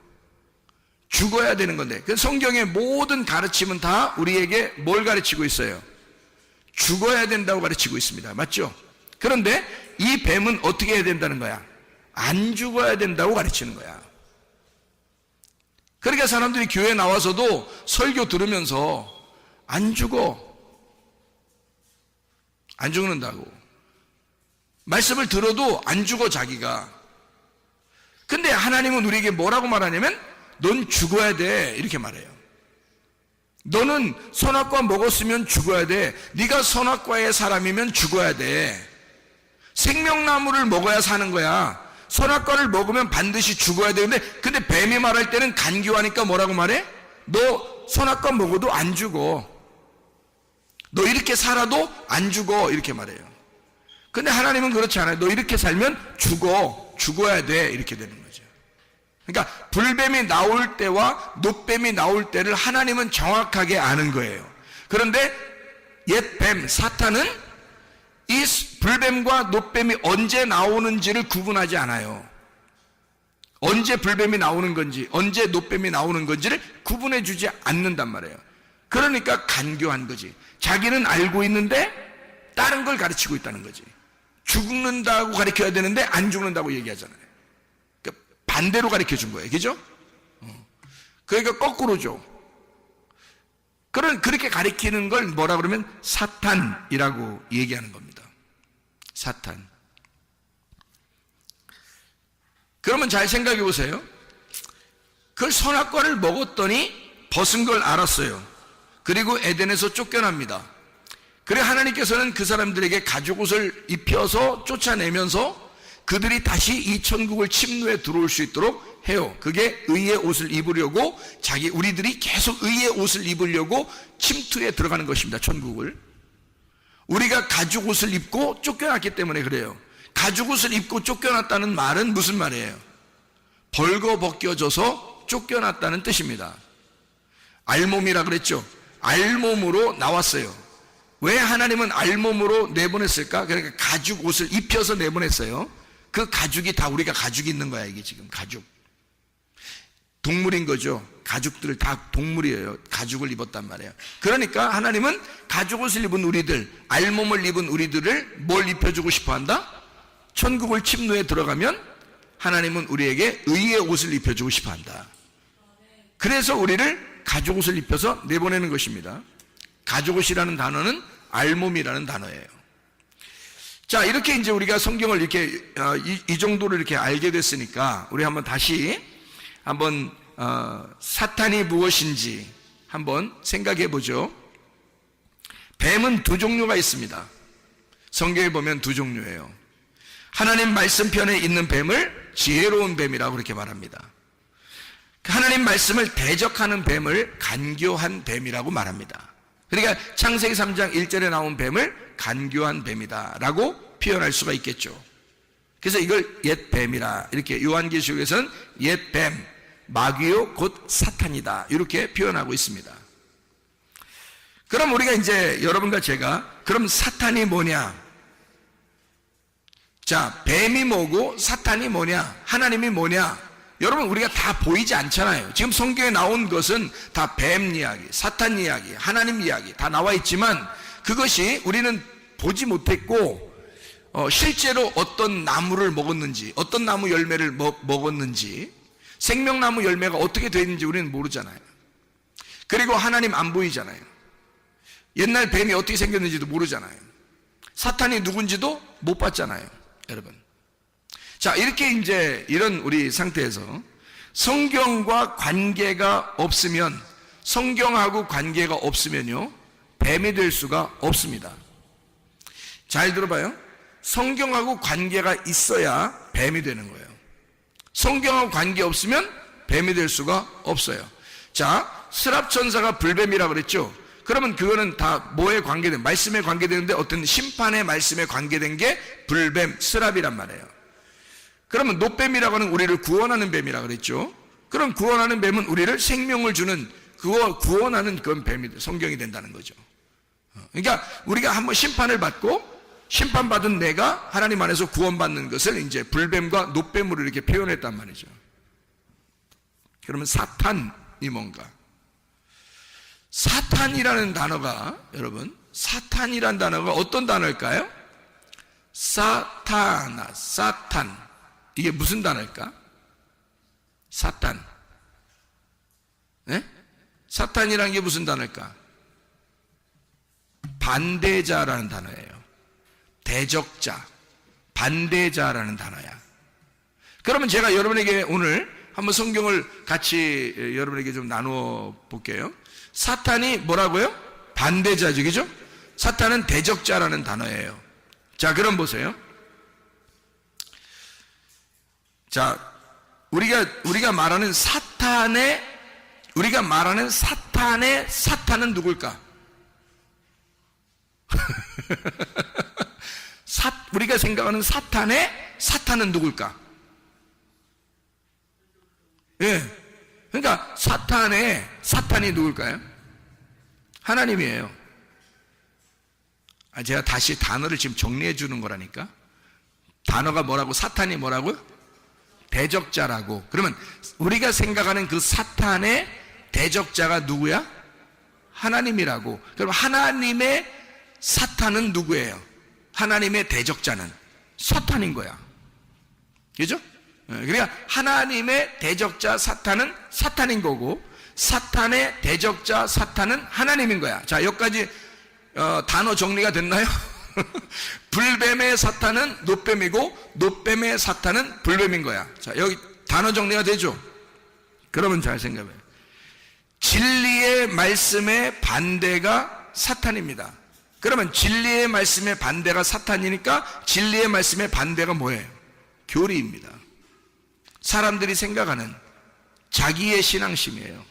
죽어야 되는 건데, 그 성경의 모든 가르침은 다 우리에게 뭘 가르치고 있어요? 죽어야 된다고 가르치고 있습니다. 맞죠? 그런데 이 뱀은 어떻게 해야 된다는 거야? 안 죽어야 된다고 가르치는 거야. 그러니까 사람들이 교회 나와서도 설교 들으면서 안 죽어, 안 죽는다고 말씀을 들어도 안 죽어 자기가. 근데 하나님은 우리에게 뭐라고 말하냐면 넌 죽어야 돼 이렇게 말해요. 너는 선악과 먹었으면 죽어야 돼. 네가 선악과의 사람이면 죽어야 돼. 생명나무를 먹어야 사는 거야. 선악과를 먹으면 반드시 죽어야 되는데, 근데 뱀이 말할 때는 간교하니까 뭐라고 말해? 너 선악과 먹어도 안 죽어. 너 이렇게 살아도 안 죽어 이렇게 말해요. 근데 하나님은 그렇지 않아요. 너 이렇게 살면 죽어야 돼 이렇게 되는 거죠. 그러니까 불뱀이 나올 때와 노뱀이 나올 때를 하나님은 정확하게 아는 거예요. 그런데 옛 뱀 사탄은 이 불뱀과 노뱀이 언제 나오는지를 구분하지 않아요. 언제 불뱀이 나오는 건지 언제 노뱀이 나오는 건지를 구분해 주지 않는단 말이에요. 그러니까 간교한 거지. 자기는 알고 있는데 다른 걸 가르치고 있다는 거지. 죽는다고 가르쳐야 되는데 안 죽는다고 얘기하잖아요. 그러니까 반대로 가르쳐 준 거예요. 그죠? 그러니까 거꾸로죠. 그렇게 가르치는 걸 뭐라 그러면 사탄이라고 얘기하는 겁니다. 사탄. 그러면 잘 생각해 보세요. 그걸 선악과를 먹었더니 벗은 걸 알았어요. 그리고 에덴에서 쫓겨납니다. 그래 하나님께서는 그 사람들에게 가죽옷을 입혀서 쫓아내면서 그들이 다시 이 천국을 침노에 들어올 수 있도록 해요. 그게 의의 옷을 입으려고 우리들이 계속 의의 옷을 입으려고 침투에 들어가는 것입니다. 천국을. 우리가 가죽옷을 입고 쫓겨났기 때문에 그래요. 가죽옷을 입고 쫓겨났다는 말은 무슨 말이에요? 벌거벗겨져서 쫓겨났다는 뜻입니다. 알몸이라 그랬죠. 알몸으로 나왔어요. 왜 하나님은 알몸으로 내보냈을까? 그러니까 가죽옷을 입혀서 내보냈어요. 그 가죽이 다 우리가 가죽이 있는 거야. 이게 지금 가죽. 동물인 거죠. 가죽들 다 동물이에요. 가죽을 입었단 말이에요. 그러니까 하나님은 가죽옷을 입은 우리들, 알몸을 입은 우리들을 뭘 입혀주고 싶어한다? 천국을 침노에 들어가면 하나님은 우리에게 의의 옷을 입혀주고 싶어한다. 그래서 우리를 가죽옷을 입혀서 내보내는 것입니다. 가죽옷이라는 단어는 알몸이라는 단어예요. 자, 이렇게 이제 우리가 성경을 이렇게 이 정도로 이렇게 알게 됐으니까 우리 한번 다시 한번 사탄이 무엇인지 한번 생각해 보죠. 뱀은 두 종류가 있습니다. 성경에 보면 두 종류예요. 하나님 말씀편에 있는 뱀을 지혜로운 뱀이라고 그렇게 말합니다. 하나님 말씀을 대적하는 뱀을 간교한 뱀이라고 말합니다. 그러니까 창세기 3장 1절에 나온 뱀을 간교한 뱀이다 라고 표현할 수가 있겠죠. 그래서 이걸 옛 뱀이라, 이렇게 요한계시록에서는 옛 뱀, 마귀요 곧 사탄이다 이렇게 표현하고 있습니다. 그럼 우리가 이제 여러분과 제가 그럼 사탄이 뭐냐? 자, 뱀이 뭐고 사탄이 뭐냐? 하나님이 뭐냐? 여러분 우리가 다 보이지 않잖아요. 지금 성경에 나온 것은 다 뱀 이야기, 사탄 이야기, 하나님 이야기 다 나와 있지만 그것이 우리는 보지 못했고 실제로 어떤 나무를 먹었는지, 어떤 나무 열매를 먹었는지, 생명나무 열매가 어떻게 되는지 우리는 모르잖아요. 그리고 하나님 안 보이잖아요. 옛날 뱀이 어떻게 생겼는지도 모르잖아요. 사탄이 누군지도 못 봤잖아요, 여러분. 자, 이렇게 이제 이런 우리 상태에서 성경과 관계가 없으면, 성경하고 관계가 없으면요 뱀이 될 수가 없습니다. 잘 들어봐요. 성경하고 관계가 있어야 뱀이 되는 거예요. 성경하고 관계 없으면 뱀이 될 수가 없어요. 자, 스랍천사가 불뱀이라고 그랬죠. 그러면 그거는 다 뭐에 관계된, 말씀에 관계되는데 어떤 심판의 말씀에 관계된 게 불뱀, 스랍이란 말이에요. 그러면 노뱀이라고 하는 우리를 구원하는 뱀이라고 그랬죠. 그럼 구원하는 뱀은 우리를 생명을 주는, 그거 구원하는 그건 뱀이, 성경이 된다는 거죠. 그러니까 우리가 한번 심판을 받고 심판받은 내가 하나님 안에서 구원받는 것을 이제 불뱀과 노뱀으로 이렇게 표현했단 말이죠. 그러면 사탄이 뭔가? 사탄이라는 단어가, 여러분, 사탄이라는 단어가 어떤 단어일까요? 사탄. 이게 무슨 단어일까? 사탄. 네? 사탄이라는 게 무슨 단어일까? 반대자라는 단어예요. 대적자, 반대자라는 단어야. 그러면 제가 여러분에게 오늘 한번 성경을 같이 여러분에게 좀 나누어 볼게요. 사탄이 뭐라고요? 반대자죠, 그죠? 사탄은 대적자라는 단어예요. 자, 그럼 보세요. 자, 우리가 말하는 사탄의 사탄은 누굴까? 우리가 생각하는 사탄의 사탄은 누굴까? 예. 그러니까 사탄이 누굴까요? 하나님이에요. 제가 다시 단어를 지금 정리해 주는 거라니까. 단어가 뭐라고? 사탄이 뭐라고요? 대적자라고. 그러면 우리가 생각하는 그 사탄의 대적자가 누구야? 하나님이라고. 그럼 하나님의 사탄은 누구예요? 하나님의 대적자는 사탄인 거야. 그죠? 그러니까 하나님의 대적자 사탄은 사탄인 거고, 사탄의 대적자 사탄은 하나님인 거야. 자, 여기까지 단어 정리가 됐나요? 불뱀의 사탄은 노뱀이고, 노뱀의 사탄은 불뱀인 거야. 자, 여기 단어 정리가 되죠? 그러면 잘 생각해요. 진리의 말씀의 반대가 사탄입니다. 그러면 진리의 말씀의 반대가 사탄이니까 진리의 말씀의 반대가 뭐예요? 교리입니다. 사람들이 생각하는 자기의 신앙심이에요.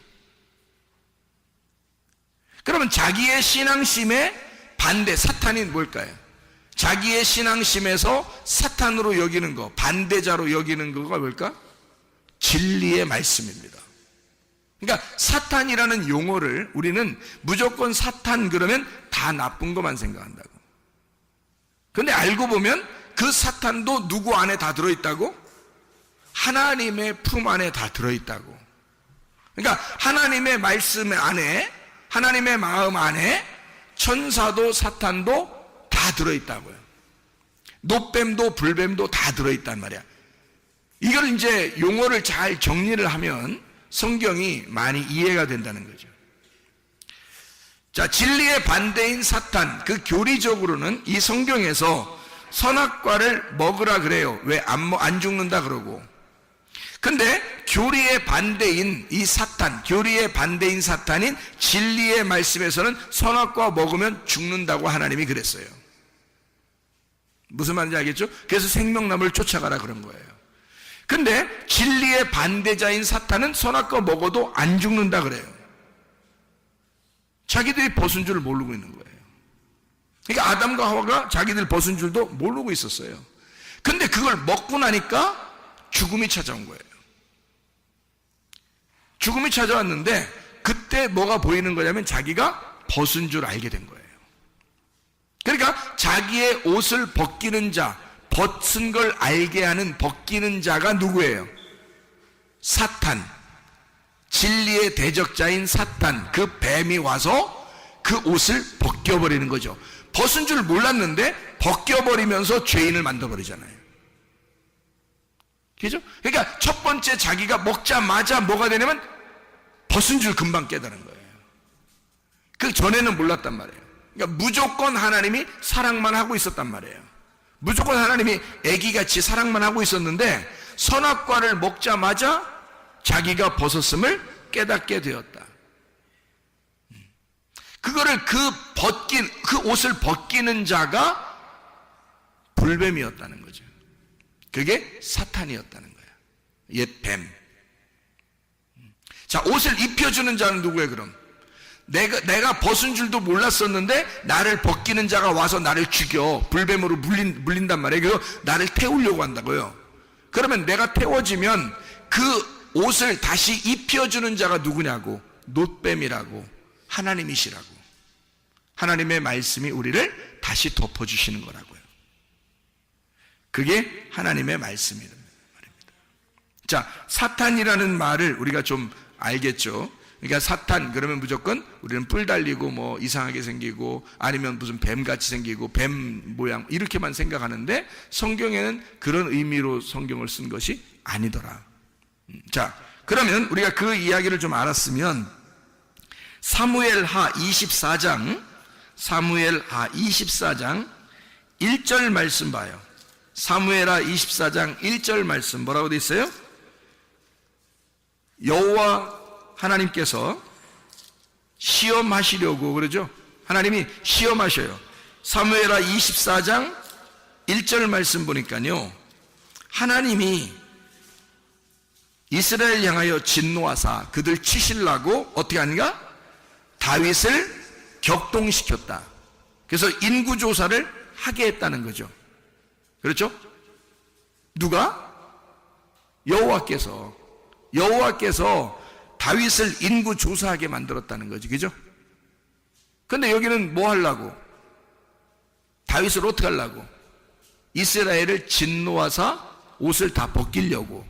그러면 자기의 신앙심의 반대, 사탄이 뭘까요? 자기의 신앙심에서 사탄으로 여기는 거, 반대자로 여기는 거가 뭘까? 진리의 말씀입니다. 그러니까 사탄이라는 용어를 우리는 무조건 사탄 그러면 다 나쁜 것만 생각한다고. 근데 알고 보면 그 사탄도 누구 안에 다 들어있다고? 하나님의 품 안에 다 들어있다고. 그러니까 하나님의 말씀 안에, 하나님의 마음 안에 천사도 사탄도 다 들어있다고요. 노뱀도 불뱀도 다 들어있단 말이야. 이걸 이제 용어를 잘 정리를 하면 성경이 많이 이해가 된다는 거죠. 자, 진리의 반대인 사탄, 그 교리적으로는 이 성경에서 선악과를 먹으라 그래요. 왜 안 죽는다 그러고. 근데 교리의 반대인 이 사탄, 교리의 반대인 사탄인 진리의 말씀에서는 선악과 먹으면 죽는다고 하나님이 그랬어요. 무슨 말인지 알겠죠? 그래서 생명나무를 쫓아가라 그런 거예요. 근데 진리의 반대자인 사탄은 선악과 먹어도 안 죽는다 그래요. 자기들이 벗은 줄 모르고 있는 거예요. 그러니까 아담과 하와가 자기들 벗은 줄도 모르고 있었어요. 근데 그걸 먹고 나니까 죽음이 찾아온 거예요. 죽음이 찾아왔는데 그때 뭐가 보이는 거냐면 자기가 벗은 줄 알게 된 거예요. 그러니까 자기의 옷을 벗기는 자, 벗은 걸 알게 하는 벗기는 자가 누구예요? 사탄. 진리의 대적자인 사탄, 그 뱀이 와서 그 옷을 벗겨버리는 거죠. 벗은 줄 몰랐는데 벗겨버리면서 죄인을 만들어버리잖아요. 그죠? 그러니까 첫 번째 자기가 먹자마자 뭐가 되냐면 벗은 줄 금방 깨달은 거예요. 그 전에는 몰랐단 말이에요. 그러니까 무조건 하나님이 사랑만 하고 있었단 말이에요. 무조건 하나님이 애기같이 사랑만 하고 있었는데 선악과를 먹자마자 자기가 벗었음을 깨닫게 되었다. 그거를 그 옷을 벗기는 자가 불뱀이었다는 거죠. 그게 사탄이었다는 거예요. 옛 뱀. 자, 옷을 입혀주는 자는 누구예요, 그럼? 내가 벗은 줄도 몰랐었는데 나를 벗기는 자가 와서 나를 죽여. 불뱀으로 물린단 말이에요. 그래서 나를 태우려고 한다고요. 그러면 내가 태워지면 그 옷을 다시 입혀주는 자가 누구냐고? 놋뱀이라고, 하나님이시라고. 하나님의 말씀이 우리를 다시 덮어주시는 거라고요. 그게 하나님의 말씀이란 말입니다. 자, 사탄이라는 말을 우리가 좀 알겠죠. 그러니까 사탄 그러면 무조건 우리는 뿔 달리고 뭐 이상하게 생기고 아니면 무슨 뱀같이 생기고 뱀 모양 이렇게만 생각하는데 성경에는 그런 의미로 성경을 쓴 것이 아니더라. 자, 그러면 우리가 그 이야기를 좀 알았으면 사무엘하 24장 1절 말씀 봐요. 사무엘하 24장 1절 말씀 뭐라고 돼 있어요? 여호와 하나님께서 시험하시려고 그러죠. 하나님이 시험하셔요. 사무엘하 24장 1절 말씀 보니까요, 하나님이 이스라엘 향하여 진노하사 그들 치시려고 어떻게 하는가? 다윗을 격동시켰다. 그래서 인구조사를 하게 했다는 거죠. 그렇죠? 누가? 여호와께서 다윗을 인구조사하게 만들었다는 거지. 그죠? 근데 여기는 뭐 하려고? 다윗을 어떻게 하려고? 이스라엘을 진노하사 옷을 다 벗기려고.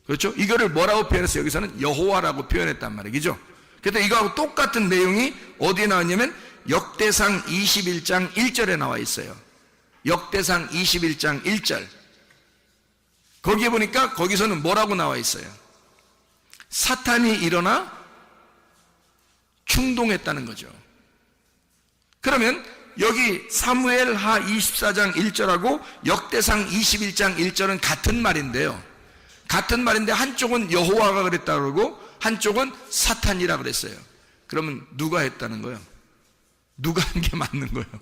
그렇죠? 이거를 뭐라고 표현했어요? 여기서는 여호와라고 표현했단 말이에요. 그죠? 근데 이거하고 똑같은 내용이 어디에 나왔냐면 역대상 21장 1절에 나와 있어요. 역대상 21장 1절. 거기에 보니까 거기서는 뭐라고 나와 있어요? 사탄이 일어나 충동했다는 거죠. 그러면 여기 사무엘하 24장 1절하고 역대상 21장 1절은 같은 말인데요. 같은 말인데 한쪽은 여호와가 그랬다 그러고 한쪽은 사탄이라 그랬어요. 그러면 누가 했다는 거예요? 누가 한 게 맞는 거예요?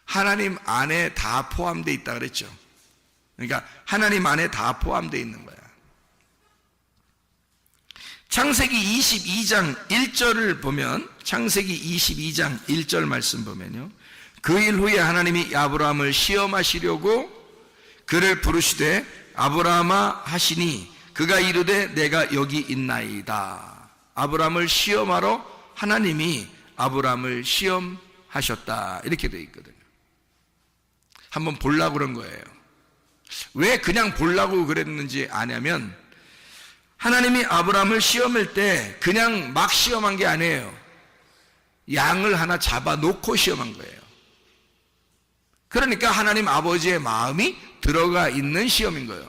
하나님 안에 다 포함되어 있다 그랬죠. 그러니까 하나님 안에 다 포함되어 있는 거야. 창세기 22장 1절을 보면, 창세기 22장 1절 말씀 보면요, 그 일 후에 하나님이 아브라함을 시험하시려고 그를 부르시되 아브라함아 하시니 그가 이르되 내가 여기 있나이다. 아브라함을 시험하러 하나님이 아브라함을 시험하셨다. 이렇게 되어 있거든요. 한번 보려고 그런 거예요. 왜 그냥 보려고 그랬는지 아냐면, 하나님이 아브라함을 시험할 때 그냥 막 시험한 게 아니에요. 양을 하나 잡아놓고 시험한 거예요. 그러니까 하나님 아버지의 마음이 들어가 있는 시험인 거예요.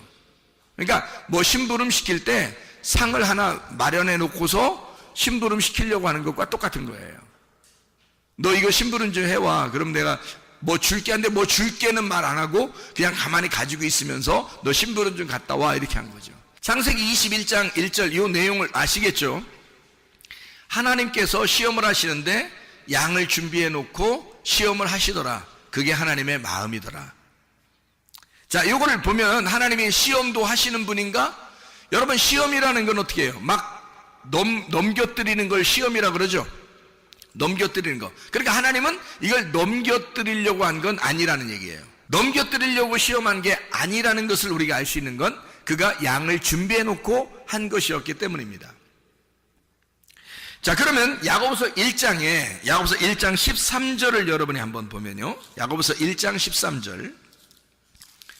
그러니까 뭐 심부름 시킬 때 상을 하나 마련해 놓고서 심부름 시키려고 하는 것과 똑같은 거예요. 너 이거 심부름 좀 해와. 그럼 내가 뭐 줄게 한데 뭐 줄게는 말 안 하고 그냥 가만히 가지고 있으면서 너 심부름 좀 갔다 와. 이렇게 한 거죠. 창세기 21장 1절 이 내용을 아시겠죠? 하나님께서 시험을 하시는데 양을 준비해 놓고 시험을 하시더라. 그게 하나님의 마음이더라. 자, 요거를 보면 하나님이 시험도 하시는 분인가? 여러분, 시험이라는 건 어떻게 해요? 막 넘겨뜨리는 걸 시험이라 그러죠? 넘겨뜨리는 거. 그러니까 하나님은 이걸 넘겨뜨리려고 한 건 아니라는 얘기예요. 넘겨뜨리려고 시험한 게 아니라는 것을 우리가 알 수 있는 건 그가 양을 준비해 놓고 한 것이었기 때문입니다. 자, 그러면 야고보서 1장 13절을 여러분이 한번 보면요, 야고보서 1장 13절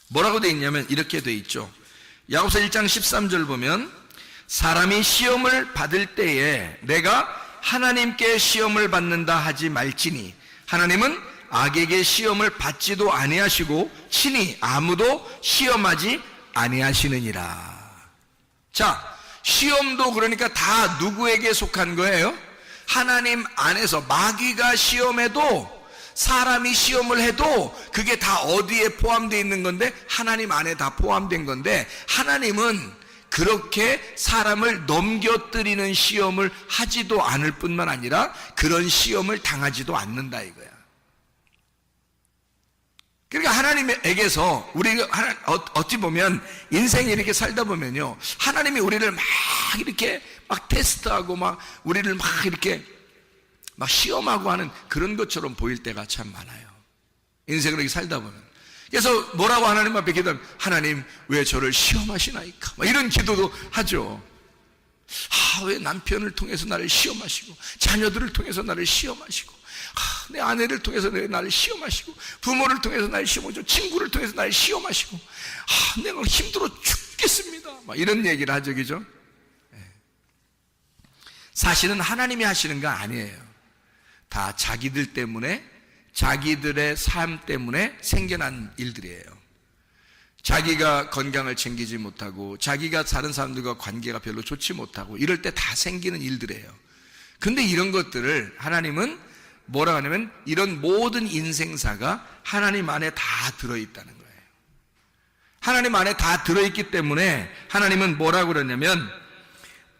뭐라고 되어 있냐면 이렇게 되어 있죠. 야고보서 1장 13절 보면, 사람이 시험을 받을 때에 내가 하나님께 시험을 받는다 하지 말지니 하나님은 악에게 시험을 받지도 아니하시고 친히 아무도 시험하지 아니하시느니라. 자, 시험도 그러니까 다 누구에게 속한 거예요? 하나님 안에서. 마귀가 시험해도, 사람이 시험을 해도 그게 다 어디에 포함되어 있는 건데? 하나님 안에 다 포함된 건데, 하나님은 그렇게 사람을 넘겨뜨리는 시험을 하지도 않을 뿐만 아니라 그런 시험을 당하지도 않는다 이거야. 그러니까 하나님에게서 우리가 어찌 보면 인생에 이렇게 살다 보면요, 하나님이 우리를 막 이렇게 막 테스트하고 막 우리를 막 이렇게 막 시험하고 하는 그런 것처럼 보일 때가 참 많아요. 인생을 이렇게 살다 보면. 그래서 뭐라고 하나님 앞에 기도하면, 하나님 왜 저를 시험하시나이까, 막 이런 기도도 하죠. 왜 남편을 통해서 나를 시험하시고, 자녀들을 통해서 나를 시험하시고, 내 아내를 통해서 나를 시험하시고, 부모를 통해서 나를 시험하시고, 친구를 통해서 나를 시험하시고, 내가 힘들어 죽겠습니다, 막 이런 얘기를 하죠. 그죠? 사실은 하나님이 하시는 거 아니에요. 다 자기들 때문에, 자기들의 삶 때문에 생겨난 일들이에요. 자기가 건강을 챙기지 못하고, 자기가 다른 사람들과 관계가 별로 좋지 못하고, 이럴 때 다 생기는 일들이에요. 근데 이런 것들을 하나님은 뭐라고 하냐면, 이런 모든 인생사가 하나님 안에 다 들어있다는 거예요. 하나님 안에 다 들어있기 때문에 하나님은 뭐라고 그러냐면,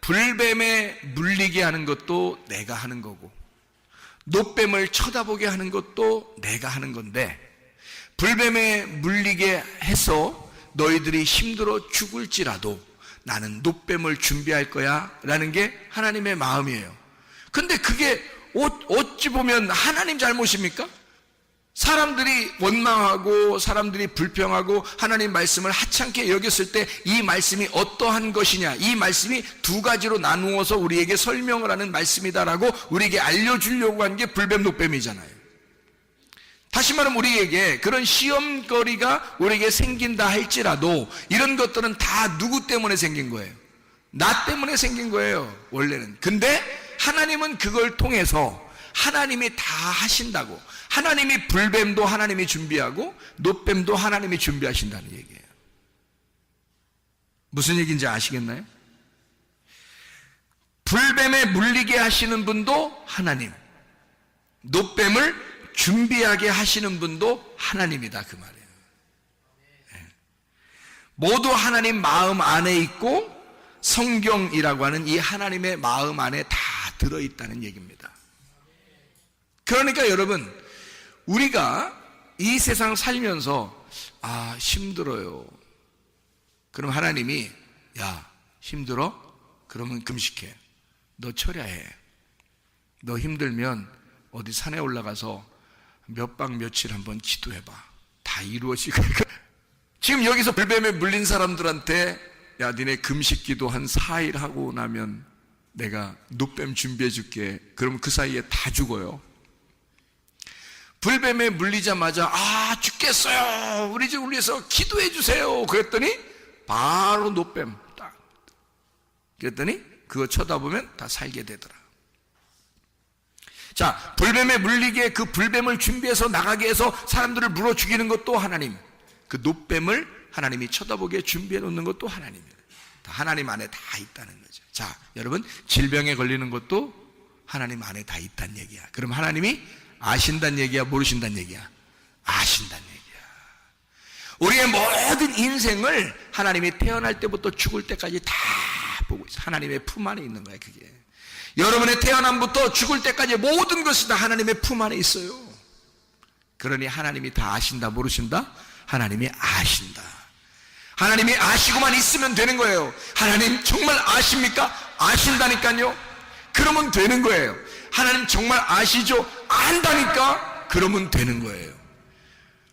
불뱀에 물리게 하는 것도 내가 하는 거고, 놋뱀을 쳐다보게 하는 것도 내가 하는 건데, 불뱀에 물리게 해서 너희들이 힘들어 죽을지라도 나는 놋뱀을 준비할 거야 라는 게 하나님의 마음이에요. 근데 그게 어찌 보면 하나님 잘못입니까? 사람들이 원망하고 사람들이 불평하고 하나님 말씀을 하찮게 여겼을 때 이 말씀이 어떠한 것이냐, 이 말씀이 두 가지로 나누어서 우리에게 설명을 하는 말씀이다라고 우리에게 알려주려고 한 게 불뱀 놋뱀이잖아요. 다시 말하면 우리에게 그런 시험거리가 우리에게 생긴다 할지라도 이런 것들은 다 누구 때문에 생긴 거예요? 나 때문에 생긴 거예요, 원래는. 근데 하나님은 그걸 통해서 하나님이 다 하신다고, 하나님이 불뱀도 하나님이 준비하고 놋뱀도 하나님이 준비하신다는 얘기예요. 무슨 얘기인지 아시겠나요? 불뱀에 물리게 하시는 분도 하나님, 놋뱀을 준비하게 하시는 분도 하나님이다, 그 말이에요. 모두 하나님 마음 안에 있고 성경이라고 하는 이 하나님의 마음 안에 다 들어있다는 얘기입니다. 그러니까 여러분, 우리가 이 세상 살면서 힘들어요. 그럼 하나님이, 야, 힘들어? 그러면 금식해. 너 철야해. 너 힘들면 어디 산에 올라가서 몇 박 며칠 한번 기도해봐. 다 이루어질 거야. 지금 여기서 불뱀에 물린 사람들한테, 야, 니네 금식 기도 한 4일 하고 나면 내가 놋뱀 준비해 줄게. 그러면 그 사이에 다 죽어요. 불뱀에 물리자마자 죽겠어요, 우리 집 위해서 기도해 주세요 그랬더니 바로 놋뱀 딱, 그랬더니 그거 쳐다보면 다 살게 되더라. 자, 불뱀에 물리게 그 불뱀을 준비해서 나가게 해서 사람들을 물어 죽이는 것도 하나님, 그 놋뱀을 하나님이 쳐다보게 준비해 놓는 것도 하나님이에요. 다 하나님 안에 다 있다는 거죠. 자, 여러분, 질병에 걸리는 것도 하나님 안에 다 있다는 얘기야. 그럼 하나님이 아신다는 얘기야, 모르신다는 얘기야? 아신다는 얘기야. 우리의 모든 인생을 하나님이 태어날 때부터 죽을 때까지 다 보고 있어. 하나님의 품 안에 있는 거야, 그게. 여러분의 태어남부터 죽을 때까지 모든 것이 다 하나님의 품 안에 있어요. 그러니 하나님이 다 아신다, 모르신다? 하나님이 아신다. 하나님이 아시고만 있으면 되는 거예요. 하나님 정말 아십니까? 아신다니까요. 그러면 되는 거예요. 하나님 정말 아시죠? 안다니까? 그러면 되는 거예요.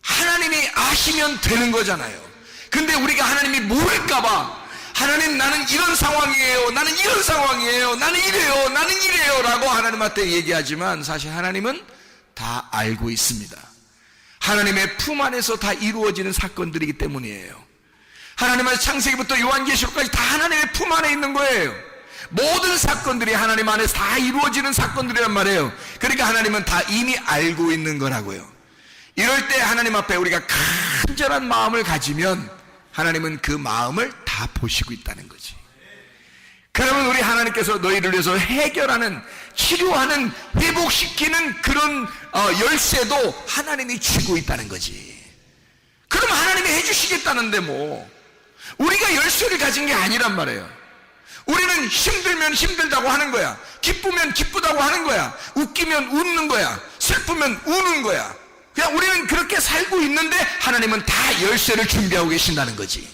하나님이 아시면 되는 거잖아요. 근데 우리가 하나님이 모를까봐, 하나님 나는 이런 상황이에요, 나는 이런 상황이에요, 나는 이래요, 나는 이래요 라고 하나님한테 얘기하지만 사실 하나님은 다 알고 있습니다. 하나님의 품 안에서 다 이루어지는 사건들이기 때문이에요. 하나님의 창세기부터 요한계시록까지 다 하나님의 품 안에 있는 거예요. 모든 사건들이 하나님 안에서 다 이루어지는 사건들이란 말이에요. 그러니까 하나님은 다 이미 알고 있는 거라고요. 이럴 때 하나님 앞에 우리가 간절한 마음을 가지면 하나님은 그 마음을 다 보시고 있다는 거지. 그러면 우리 하나님께서 너희를 위해서 해결하는, 치료하는, 회복시키는 그런 열쇠도 하나님이 쥐고 있다는 거지. 그럼 하나님이 해주시겠다는데 뭐, 우리가 열쇠를 가진 게 아니란 말이에요. 우리는 힘들면 힘들다고 하는 거야, 기쁘면 기쁘다고 하는 거야, 웃기면 웃는 거야, 슬프면 우는 거야. 그냥 우리는 그렇게 살고 있는데 하나님은 다 열쇠를 준비하고 계신다는 거지.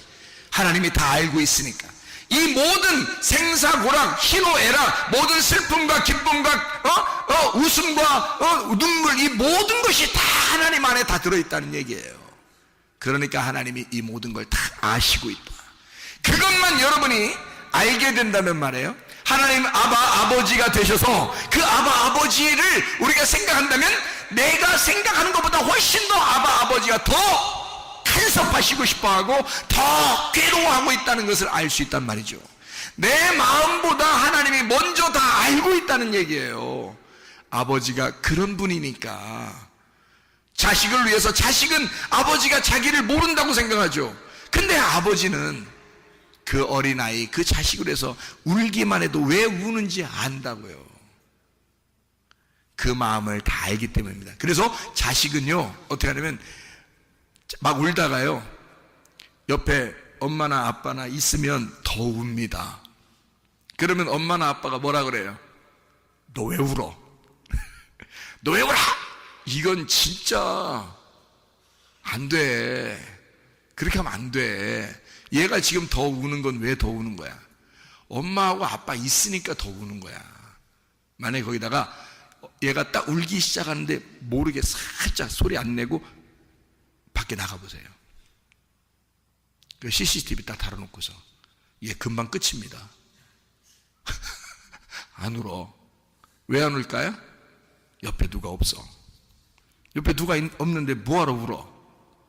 하나님이 다 알고 있으니까. 이 모든 생사고락, 희노애락, 모든 슬픔과 기쁨과 웃음과 눈물, 이 모든 것이 다 하나님 안에 다 들어있다는 얘기예요. 그러니까 하나님이 이 모든 걸 다 아시고 있다. 그것만 여러분이 알게 된다면 말이에요, 하나님 아버지가 되셔서 그 아버지를 우리가 생각한다면 내가 생각하는 것보다 훨씬 더 아버지가 더 간섭하시고 싶어하고 더 괴로워하고 있다는 것을 알 수 있단 말이죠. 내 마음보다 하나님이 먼저 다 알고 있다는 얘기예요. 아버지가 그런 분이니까. 자식을 위해서, 자식은 아버지가 자기를 모른다고 생각하죠. 근데 아버지는 그 어린아이, 그 자식을 위해서 울기만 해도 왜 우는지 안다고요. 그 마음을 다 알기 때문입니다. 그래서 자식은요, 어떻게 하냐면 막 울다가요, 옆에 엄마나 아빠나 있으면 더 웁니다. 그러면 엄마나 아빠가 뭐라 그래요? 너 왜 울어? 너 왜 울어? 이건 진짜 안 돼. 그렇게 하면 안 돼. 얘가 지금 더 우는 건 왜 더 우는 거야? 엄마하고 아빠 있으니까 더 우는 거야. 만약에 거기다가 얘가 딱 울기 시작하는데 모르게 살짝 소리 안 내고 밖에 나가보세요. 그 CCTV 딱 달아놓고서 얘 금방 끝입니다. 안 울어. 왜 안 울까요? 옆에 누가 없어. 옆에 누가 없는데 뭐하러 울어?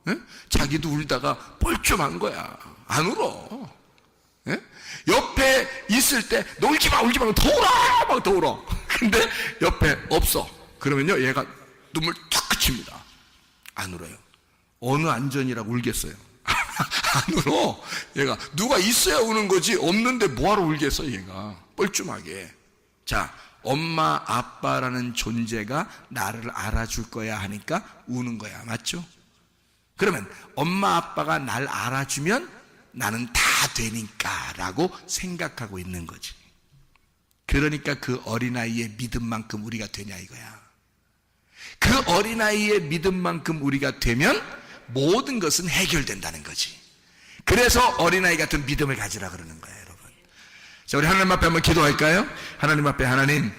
에? 자기도 울다가 뻘쭘한 거야. 안 울어. 에? 옆에 있을 때 너 울지마 울지마 더 울어 막 더 울어. 근데 옆에 없어. 그러면요 얘가 눈물 툭 그칩니다. 안 울어요. 어느 안전이라고 울겠어요? 안 울어. 얘가 누가 있어야 우는 거지, 없는데 뭐하러 울겠어 얘가. 뻘쭘하게. 자, 엄마 아빠라는 존재가 나를 알아줄 거야 하니까 우는 거야. 맞죠? 그러면 엄마 아빠가 날 알아주면 나는 다 되니까 라고 생각하고 있는 거지. 그러니까 그 어린아이의 믿음만큼 우리가 되냐 이거야. 그 어린아이의 믿음만큼 우리가 되면 모든 것은 해결된다는 거지. 그래서 어린아이 같은 믿음을 가지라 그러는 거예요, 여러분. 자, 우리 하나님 앞에 한번 기도할까요? 하나님 앞에, 하나님,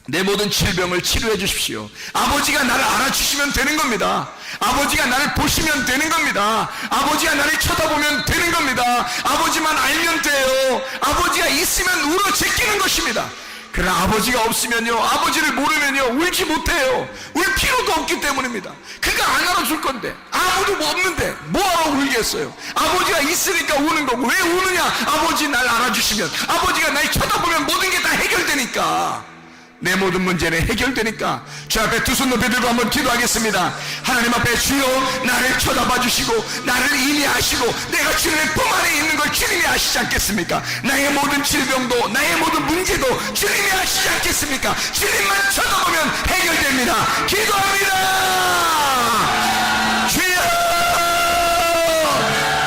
내 모든 질병을 치료해 주십시오. 아버지가 나를 알아주시면 되는 겁니다. 아버지가 나를 보시면 되는 겁니다. 아버지가 나를 쳐다보면 되는 겁니다. 아버지만 알면 돼요. 아버지가 있으면 울어 제끼는 것입니다. 그러나 아버지가 없으면요, 아버지를 모르면요 울지 못해요. 울 필요도 없기 때문입니다. 그가 안 알아줄 건데, 아무도 뭐 없는데 뭐하러 울겠어요? 아버지가 있으니까 우는 거고. 왜 우느냐? 아버지 날 알아주시면, 아버지가 날 쳐다보면 모든 게 다 해결되니까. 내 모든 문제는 해결되니까. 주 앞에 두 손 높이 들고 한번 기도하겠습니다. 하나님 앞에, 주여 나를 쳐다봐 주시고 나를 이미 아시고 내가 주님의 품 안에 있는 걸 주님이 아시지 않겠습니까? 나의 모든 질병도 나의 모든 문제도 주님이 아시지 않겠습니까? 주님만 쳐다보면 해결됩니다. 기도합니다. 주여,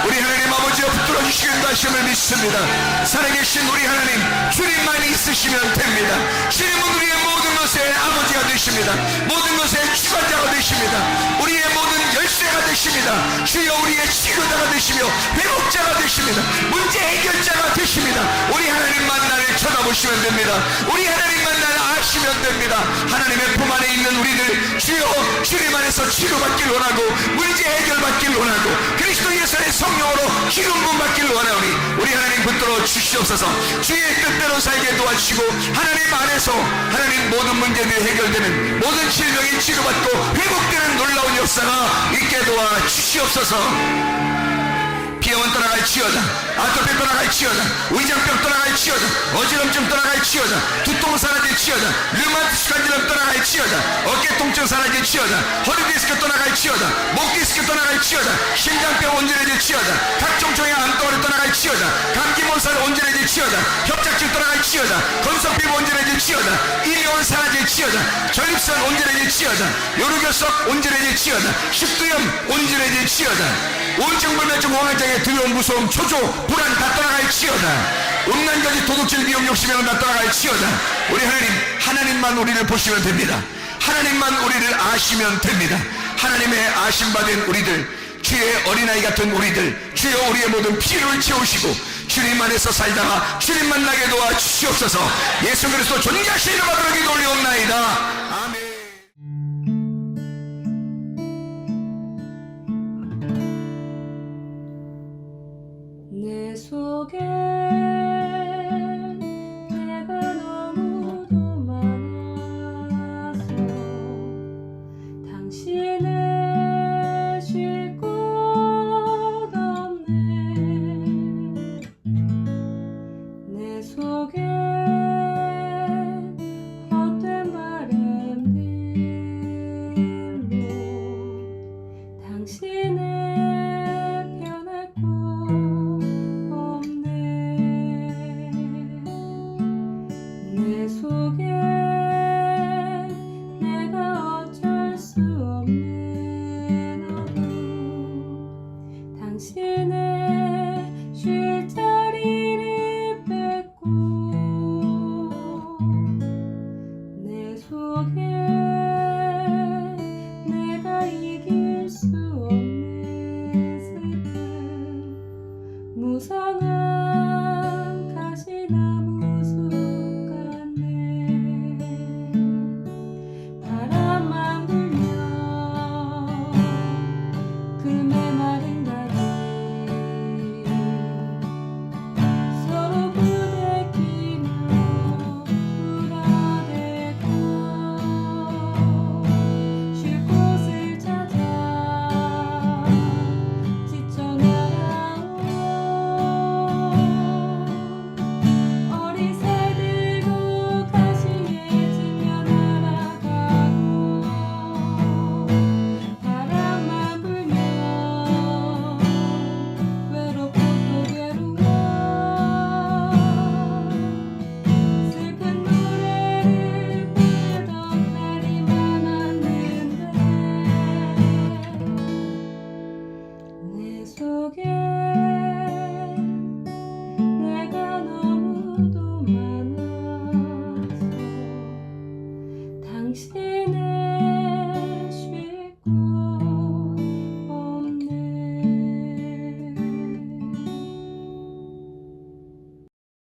우리 하나님 아버지여 붙들어 주시는 것임을 믿습니다. 살아계신 우리 하나님, 주님만 있으시면 됩니다. 주님은 우리의 모든 것의 아버지가 되십니다. 모든 것의 주관자가 되십니다. 우리의 모든 열쇠가 되십니다. 주여, 우리의 치료자가 되시며 회복자가 되십니다. 문제 해결자가 되십니다. 우리 하나님만 나를 쳐다보시면 됩니다. 우리 하나님만 나를 아시면 됩니다. 하나님의 품 안에 있는 우리들, 주여, 주님 안에서 치료받길 원하고 문제 해결받길 원하고 그리스도 예수의 성령으로 기름 부음 받길 원하오니 우리 하나님 붙들어 주시옵소서. 주의 뜻대로 살게 도와주시고 하나님 안에서 하나님 모든 문제들이 해결되는, 모든 질병이 치료받고 회복되는 놀라운 역사가 있게 도와 주시옵소서. 비염은 떠나갈지어다. 아토피 떠나갈지어다. 의장병 떠나갈지어다. 어지럼증 떠나갈지어다. 두통 사라질지어다. 류마티스 관절염 떠나갈지어다. 어깨 통증 사라질지어다. 허리 디스크 떠나갈지어다. 목 디스크 떠나갈지어다. 심장병 온전해질지어다. 각종 종양 암덩어리 떠나갈지어다. 감기 몰살 온전해질지어다. 협착증 떠나갈지어다. 건성피부 온전해질지어다. 이뇨원 사라질지어다. 전립선 온전해질지어다. 요르교석 온전해질지어다. 식도염 온전해질지어다. 온증불면증 공황장애 두려움 무서움 초조 불안 다 떠나갈지어다. 음란거지 도둑질 미움 욕심이는 다 떠나갈지어다. 우리 하나님, 하나님만 우리를 보시면 됩니다. 하나님만 우리를 아시면 됩니다. 하나님의 아심받은 우리들, 주의 어린아이 같은 우리들, 주여 우리의 모든 필요를 채우시고 주님 안에서 살다가 주님 만나게 도와주시옵소서. 예수 그리스도 존귀하신 이름 앞으로 기도 올리옵나이다. 아멘.